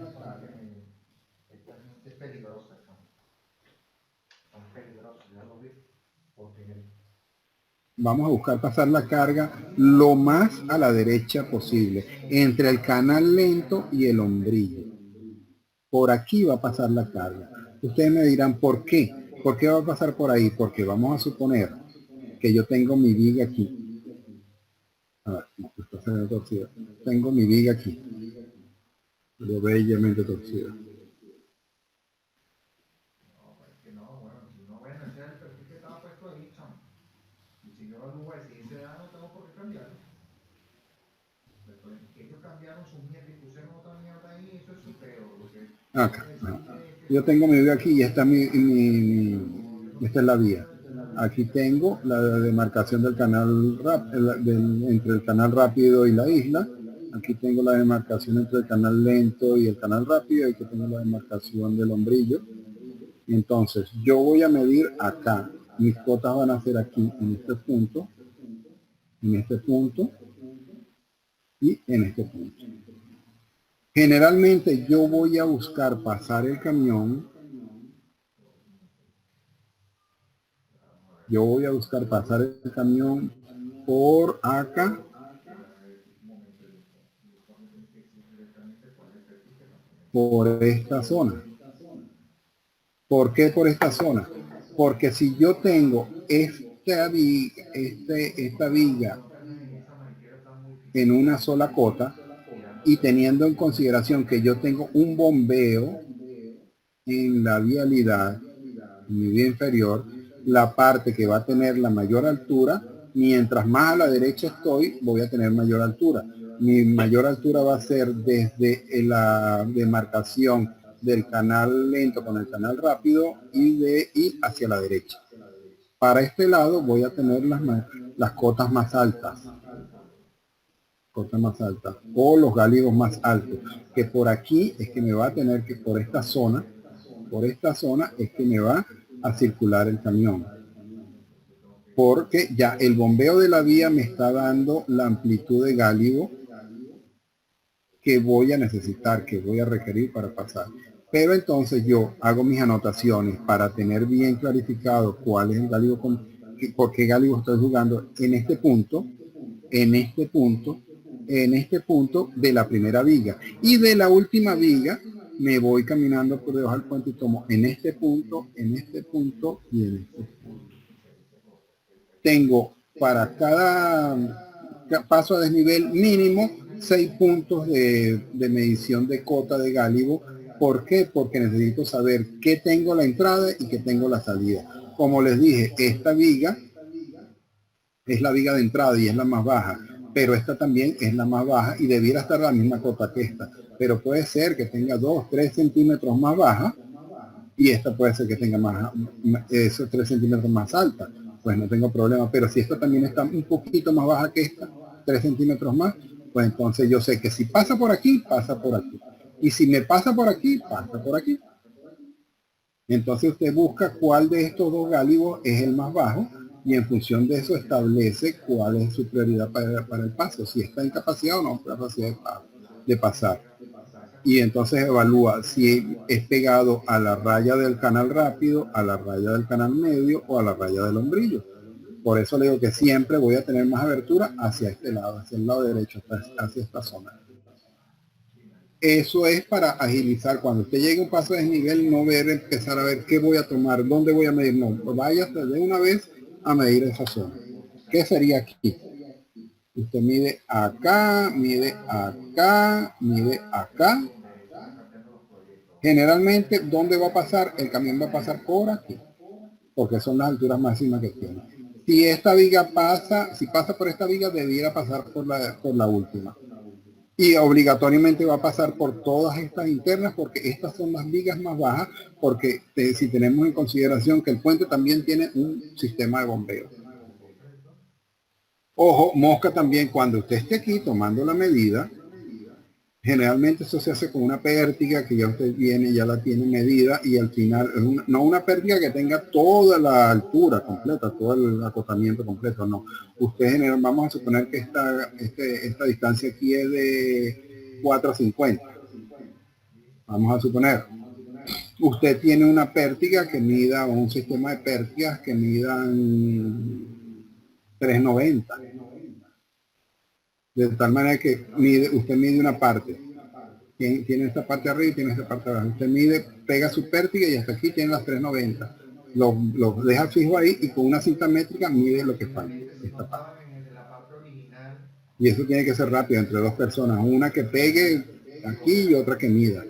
Vamos a buscar pasar la carga lo más a la derecha posible, entre el canal lento y el hombrillo. Por aquí va a pasar la carga. Ustedes me dirán, ¿por qué? ¿Por qué va a pasar por ahí? Porque vamos a suponer que yo tengo mi viga aquí. A ver, está saliendo torcida. Tengo mi viga aquí. Lo bellamente torcida. Acá, no. Yo tengo mi vía aquí y esta esta es la vía. Aquí tengo la demarcación del canal entre el canal rápido y la isla. Aquí tengo la demarcación entre el canal lento y el canal rápido. Aquí tengo la demarcación del hombrillo. Entonces, yo voy a medir acá. Mis cotas van a ser aquí, en este punto y en este punto. Generalmente yo voy a buscar pasar el camión. Yo voy a buscar pasar el camión por acá. Por esta zona. ¿Por qué por esta zona? Porque si yo tengo esta viga en una sola cota y teniendo en consideración que yo tengo un bombeo en la vialidad, en mi vía inferior, la parte que va a tener la mayor altura, mientras más a la derecha estoy, voy a tener mayor altura. Mi mayor altura va a ser desde la demarcación del canal lento con el canal rápido y hacia la derecha. Para este lado voy a tener las cotas más altas. O los gálidos más altos, que por aquí es que me va a tener que, por esta zona es que me va a circular el camión. porque ya el bombeo de la vía me está dando la amplitud de gálibo que voy a necesitar, que voy a requerir para pasar. Pero entonces yo hago mis anotaciones para tener bien clarificado cuál es el gálibo, por qué gálibo estoy jugando en este punto, en este punto, en este punto de la primera viga. Y de la última viga me voy caminando por debajo del puente y tomo en este punto, en este punto y en este punto. Tengo para cada paso a desnivel mínimo 6 puntos de medición de cota de gálibo. ¿Por qué? Porque necesito saber qué tengo la entrada y qué tengo la salida. Como les dije, esta viga es la viga de entrada y es la más baja, pero esta también es la más baja y debiera estar la misma cota que esta. Pero puede ser que tenga 2, 3 centímetros más baja y esta puede ser que tenga más, esos 3 centímetros más alta. Pues no tengo problema, pero si esta también está un poquito más baja que esta, 3 centímetros más, pues entonces yo sé que si pasa por aquí, pasa por aquí. Y si me pasa por aquí, pasa por aquí. Entonces usted busca cuál de estos dos gálibos es el más bajo y en función de eso establece cuál es su prioridad para el paso, si está en capacidad o no capacidad de pasar. Y entonces evalúa si es pegado a la raya del canal rápido, a la raya del canal medio o a la raya del hombrillo. Por eso le digo que siempre voy a tener más abertura hacia este lado, hacia el lado derecho, hacia esta zona. Eso es para agilizar. Cuando usted llegue a un paso de desnivel, no empezar a ver qué voy a tomar, dónde voy a medir. No, vaya de una vez a medir esa zona. ¿Qué sería aquí? Usted mide acá, mide acá, mide acá. Generalmente, ¿dónde va a pasar? El camión va a pasar por aquí, porque son las alturas máximas que tiene. Si esta viga pasa, si pasa por esta viga, debiera pasar por la última. Y obligatoriamente va a pasar por todas estas internas porque estas son las vigas más bajas, porque si tenemos en consideración que el puente también tiene un sistema de bombeo. Ojo, mosca también, cuando usted esté aquí tomando la medida, generalmente eso se hace con una pértiga que ya usted viene, ya la tiene medida y al final, no una pértiga que tenga toda la altura completa, todo el acotamiento completo, no. Usted vamos a suponer que esta distancia aquí es de 450. Vamos a suponer. Usted tiene una pértiga que mida, o un sistema de pértigas que midan 390. De tal manera que usted mide una parte. Tiene esta parte arriba y tiene esta parte abajo. Usted mide, pega su pértiga y hasta aquí tiene las 390. Lo deja fijo ahí y con una cinta métrica mide lo que falta. Esta parte. Y eso tiene que ser rápido entre dos personas. Una que pegue aquí y otra que mida.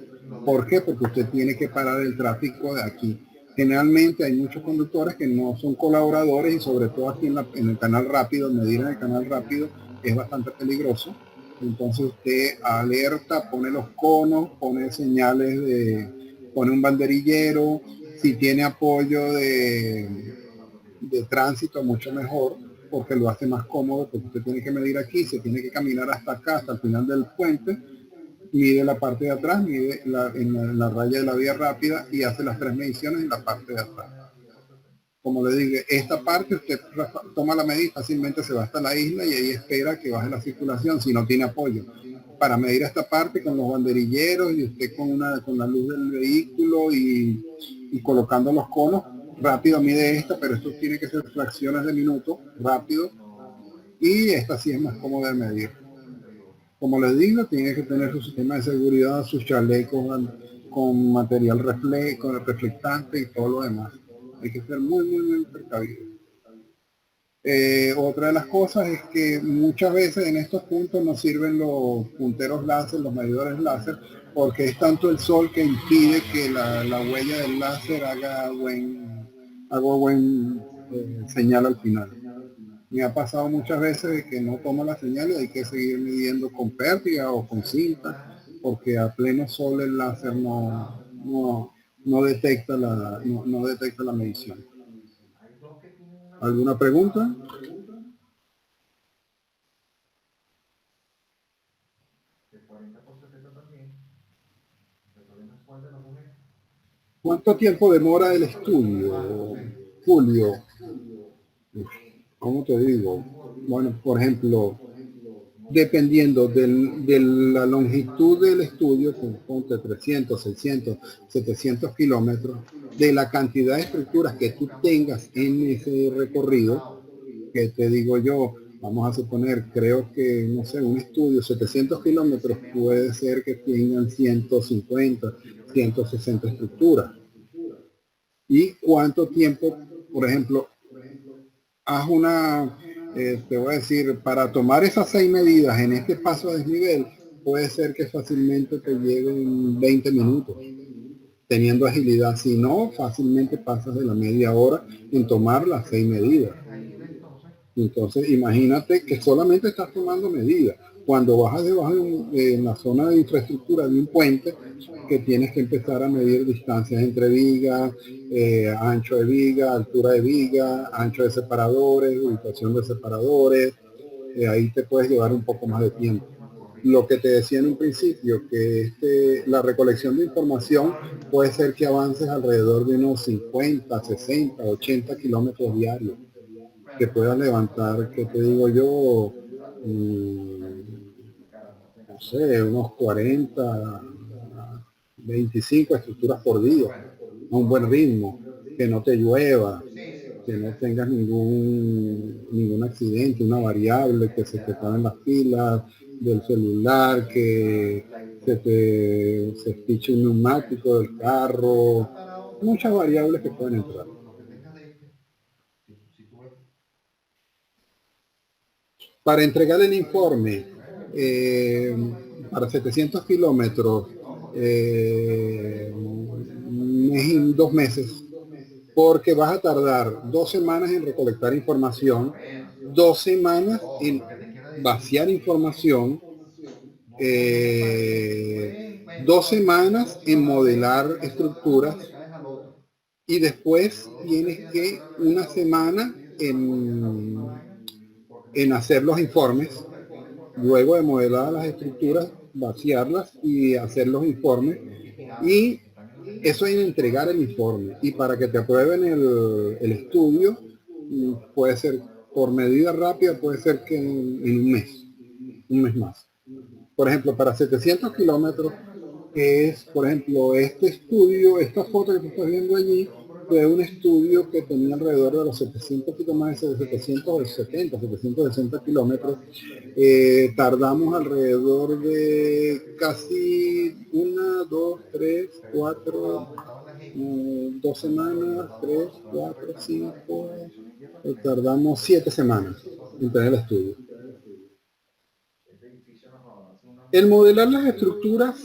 ¿Por qué? Porque usted tiene que parar el tráfico de aquí. Generalmente hay muchos conductores que no son colaboradores y sobre todo aquí en el canal rápido, medir en el canal rápido es bastante peligroso. Entonces usted alerta, pone los conos, pone señales pone un banderillero, si tiene apoyo de tránsito mucho mejor, porque lo hace más cómodo, porque usted tiene que medir aquí, se tiene que caminar hasta acá, hasta el final del puente, mide la parte de atrás, mide en la raya de la vía rápida y hace las 3 mediciones en la parte de atrás. Como le dije, esta parte usted toma la medida y fácilmente se va hasta la isla y ahí espera que baje la circulación si no tiene apoyo. Para medir esta parte con los banderilleros y usted con la luz del vehículo y colocando los conos, rápido mide esta, pero esto tiene que ser fracciones de minuto, rápido, y esta sí es más cómoda de medir. Como les digo, tiene que tener su sistema de seguridad, sus chalecos con material reflectante y todo lo demás. Hay que ser muy, muy, muy precavido. Otra de las cosas es que muchas veces en estos puntos nos sirven los punteros láser, los medidores láser, porque es tanto el sol que impide que la huella del láser haga buen señal al final. Me ha pasado muchas veces que no toma la señal y hay que seguir midiendo con pértiga o con cinta, porque a pleno sol el láser no detecta no detecta la medición. ¿Alguna pregunta? ¿Cuánto tiempo demora el estudio, Julio? ¿cómo te digo? Bueno, por ejemplo, dependiendo de la longitud del estudio, ponte 300, 600, 700 kilómetros, de la cantidad de estructuras que tú tengas en ese recorrido, que te digo yo, vamos a suponer, creo que, no sé, un estudio, 700 kilómetros, puede ser que tengan 150, 160 estructuras. ¿Y cuánto tiempo, por ejemplo, haz una, te voy a decir, para tomar esas 6 medidas en este paso a desnivel, puede ser que fácilmente te lleven 20 minutos, teniendo agilidad. Si no, fácilmente pasas de la media hora en tomar las 6 medidas. Entonces, imagínate que solamente estás tomando medidas. Cuando bajas debajo en la zona de infraestructura de un puente, que tienes que empezar a medir distancias entre vigas, ancho de viga, altura de viga, ancho de separadores, ubicación de separadores, ahí te puedes llevar un poco más de tiempo. Lo que te decía en un principio, que la recolección de información puede ser que avances alrededor de unos 50, 60, 80 kilómetros diarios, que puedas levantar, que te digo yo, no sé, unos 40, 25 estructuras por día, a un buen ritmo, que no te llueva, que no tengas ningún accidente, una variable, que se te ponen las pilas del celular, que se espiche un neumático del carro, muchas variables que pueden entrar. Para entregar el informe para 700 kilómetros, en 2 meses, porque vas a tardar 2 semanas en recolectar información, 2 semanas en vaciar información, 2 semanas en modelar estructuras, y después tienes que 1 semana en hacer los informes, luego de modelar las estructuras, vaciarlas y hacer los informes, y eso es entregar el informe. Y para que te aprueben el estudio, puede ser por medida rápida, puede ser que en un mes más. Por ejemplo, para 700 kilómetros, que es, por ejemplo, este estudio, esta foto que tú estás viendo allí, fue un estudio que tenía alrededor de los 700, poquito más de 770, 760 kilómetros. Tardamos alrededor de casi 1, 2, 3, 4, 2 semanas, 3, 4, 5, tardamos 7 semanas en tener el estudio. El modelar las estructuras,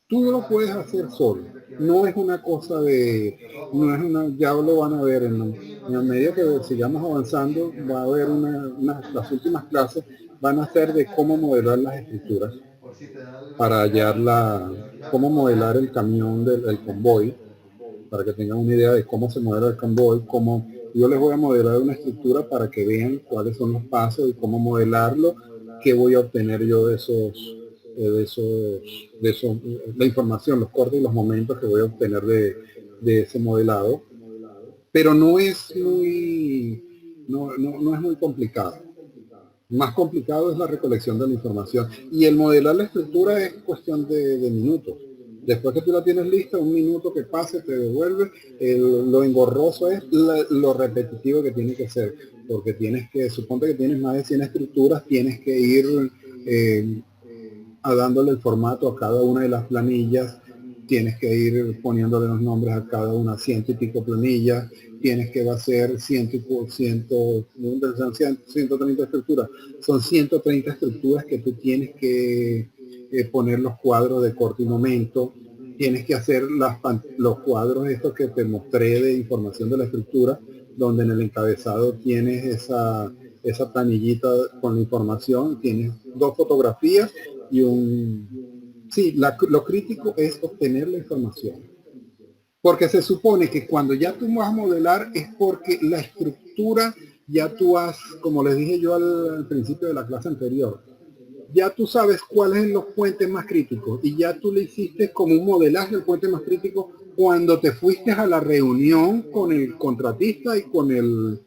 tú lo puedes hacer solo. No es una cosa ya lo van a ver en la medida que sigamos avanzando, va a haber las últimas clases van a ser de cómo modelar las estructuras para hallar cómo modelar el camión del convoy, para que tengan una idea de cómo se modela el convoy, yo les voy a modelar una estructura para que vean cuáles son los pasos y cómo modelarlo, qué voy a obtener yo de la información, los cortes y los momentos que voy a obtener de ese modelado. Pero no es muy complicado. Más complicado es la recolección de la información. Y el modelar la estructura es cuestión de minutos. Después que tú la tienes lista, 1 minuto que pase, te devuelve. Lo engorroso es lo repetitivo que tiene que ser. Porque suponte que tienes más de 100 estructuras, tienes que ir dándole el formato a cada una de las planillas, tienes que ir poniéndole los nombres a cada una, 100 y pico planillas, tienes que va a ser 130 estructuras. Son 130 estructuras que tú tienes que poner los cuadros de corte y momento, tienes que hacer los cuadros estos que te mostré de información de la estructura, donde en el encabezado tienes esa planillita con la información, tienes 2 fotografías y lo crítico es obtener la información. Porque se supone que cuando ya tú vas a modelar es porque la estructura ya tú como les dije yo al principio de la clase anterior, ya tú sabes cuáles son los puentes más críticos y ya tú le hiciste como un modelaje del puente más crítico cuando te fuiste a la reunión con el contratista y con el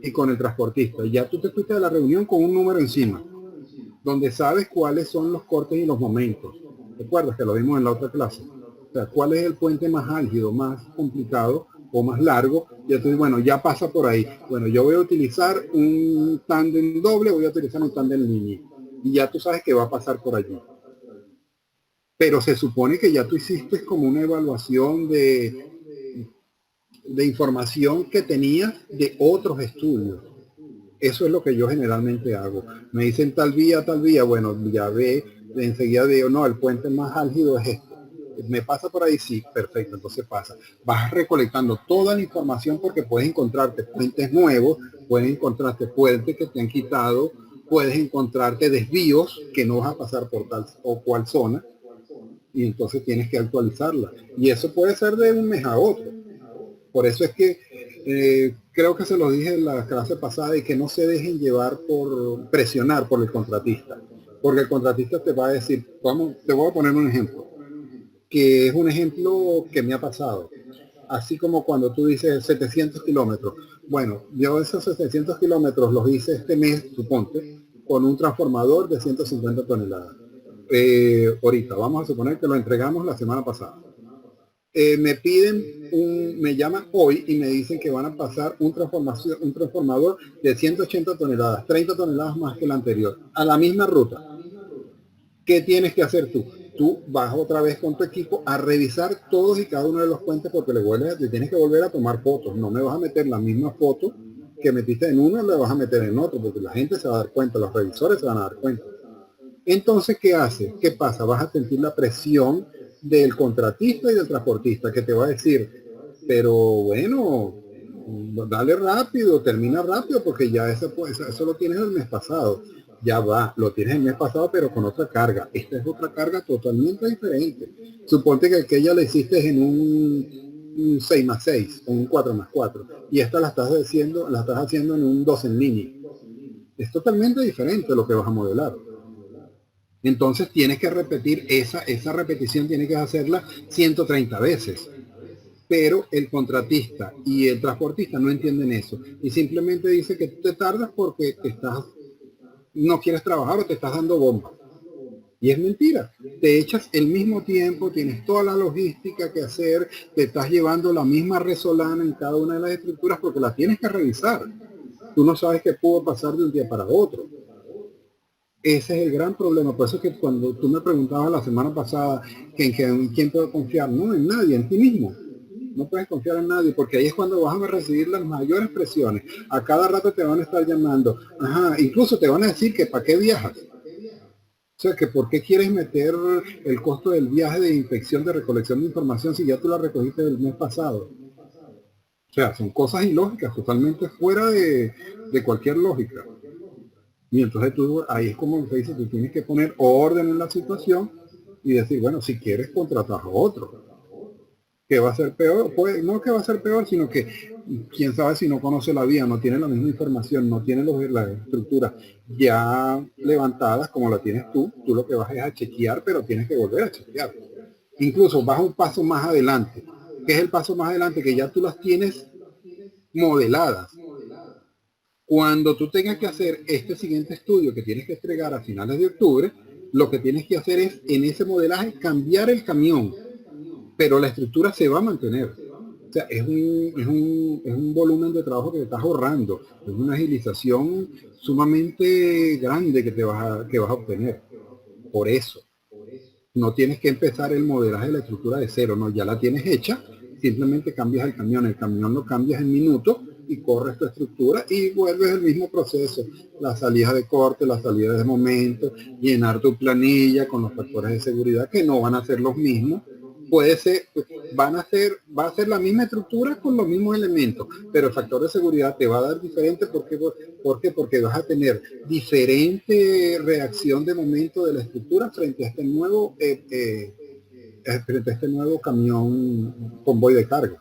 y con el transportista. Ya tú te fuiste a la reunión con un número encima, donde sabes cuáles son los cortes y los momentos. ¿Recuerdas que lo vimos en la otra clase? O sea, cuál es el puente más álgido, más complicado o más largo. Ya tú dices, bueno, ya pasa por ahí. Bueno, yo voy a utilizar un tándem doble, voy a utilizar un tándem línea. Y ya tú sabes que va a pasar por allí. Pero se supone que ya tú hiciste como una evaluación de información que tenías de otros estudios. Eso es lo que yo generalmente hago. Me dicen tal vía, bueno, ya ve, enseguida digo, no, el puente más álgido es este. ¿Me pasa por ahí? Sí, perfecto, entonces pasa. Vas recolectando toda la información porque puedes encontrarte puentes nuevos, puedes encontrarte puentes que te han quitado, puedes encontrarte desvíos que no vas a pasar por tal o cual zona, y entonces tienes que actualizarla. Y eso puede ser de un mes a otro. Por eso es que creo que se lo dije en la clase pasada, y que no se dejen llevar por presionar por el contratista, porque el contratista te va a decir, vamos, te voy a poner un ejemplo, que es un ejemplo que me ha pasado. Así como cuando tú dices 700 kilómetros. Bueno, yo esos 700 kilómetros los hice este mes, suponte, con un transformador de 150 toneladas. Ahorita, vamos a suponer que lo entregamos la semana pasada. Me piden, me llaman hoy y me dicen que van a pasar un transformador de 180 toneladas, 30 toneladas más que el anterior, a la misma ruta. ¿Qué tienes que hacer tú? Tú vas otra vez con tu equipo a revisar todos y cada uno de los puentes, porque le tienes que volver a tomar fotos. No me vas a meter la misma foto que metiste en uno, le vas a meter en otro, porque la gente se va a dar cuenta, los revisores se van a dar cuenta. Entonces, ¿qué hace? ¿Qué pasa? Vas a sentir la presión del contratista y del transportista, que te va a decir, pero bueno, dale rápido, termina rápido, porque ya eso lo tienes el mes pasado. Ya va, lo tienes el mes pasado, pero con otra carga. Esta es otra carga totalmente diferente. Suponte que aquella la hiciste en un 6+6, o un 4+4, y esta la estás haciendo en un 2 en línea. Es totalmente diferente lo que vas a modelar. Entonces tienes que repetir esa repetición, tienes que hacerla 130 veces. Pero el contratista y el transportista no entienden eso. Y simplemente dice que te tardas porque no quieres trabajar o te estás dando bomba. Y es mentira. Te echas el mismo tiempo, tienes toda la logística que hacer, te estás llevando la misma resolana en cada una de las estructuras porque la tienes que revisar. Tú no sabes qué pudo pasar de un día para otro. Ese es el gran problema. Por eso es que cuando tú me preguntabas la semana pasada en quién puedo confiar, no, en nadie, en ti mismo. No puedes confiar en nadie, porque ahí es cuando vas a recibir las mayores presiones. A cada rato te van a estar llamando. Ajá, incluso te van a decir que para qué viajas. O sea, que por qué quieres meter el costo del viaje de inspección, de recolección de información, si ya tú la recogiste el mes pasado. O sea, son cosas ilógicas, totalmente fuera de cualquier lógica. Y entonces ahí es como se dice, tú tienes que poner orden en la situación y decir, bueno, si quieres contratar a otro. Que va a ser peor, pues, no que va a ser peor, sino que quién sabe si no conoce la vía, no tiene la misma información, no tiene las estructuras ya levantadas como la tienes tú lo que vas es a chequear, pero tienes que volver a chequear. Incluso vas un paso más adelante. ¿Qué es el paso más adelante? Que ya tú las tienes modeladas. Cuando tú tengas que hacer este siguiente estudio que tienes que entregar a finales de octubre, lo que tienes que hacer es, en ese modelaje, cambiar el camión, pero la estructura se va a mantener. O sea, es un volumen de trabajo que te estás ahorrando, es una agilización sumamente grande que vas a obtener. Por eso, no tienes que empezar el modelaje de la estructura de cero, no, ya la tienes hecha, simplemente cambias el camión lo cambias en minutos y corres tu estructura y vuelves el mismo proceso, la salida de corte, la salida de momento, llenar tu planilla con los factores de seguridad que no van a ser los mismos. Puede ser, va a ser la misma estructura con los mismos elementos, pero el factor de seguridad te va a dar diferente. ¿Por qué? Porque vas a tener diferente reacción de momento de la estructura frente a este nuevo camión convoy de carga.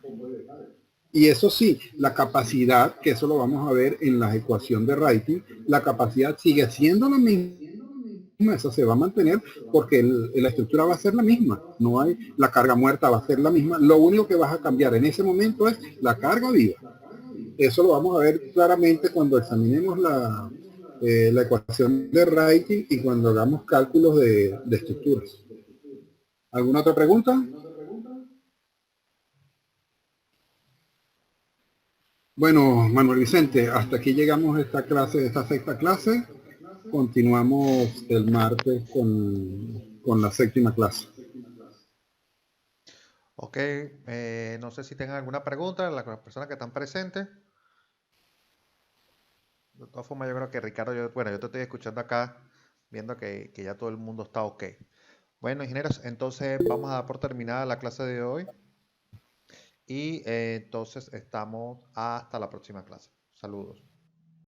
Y eso sí, la capacidad, que eso lo vamos a ver en la ecuación de Writing, la capacidad sigue siendo la misma, esa se va a mantener porque la estructura va a ser la misma, no hay, la carga muerta va a ser la misma, lo único que vas a cambiar en ese momento es la carga viva. Eso lo vamos a ver claramente cuando examinemos la ecuación de Rayleigh y cuando hagamos cálculos de estructuras. ¿Alguna otra pregunta? Bueno, Manuel Vicente, hasta aquí llegamos a esta sexta clase. Continuamos el martes con la séptima clase. Ok, no sé si tengan alguna pregunta, las personas que están presentes. De todas formas, yo creo que Ricardo, bueno, yo te estoy escuchando acá, viendo que ya todo el mundo está ok. Bueno, ingenieros, entonces vamos a dar por terminada la clase de hoy y entonces estamos hasta la próxima clase. Saludos.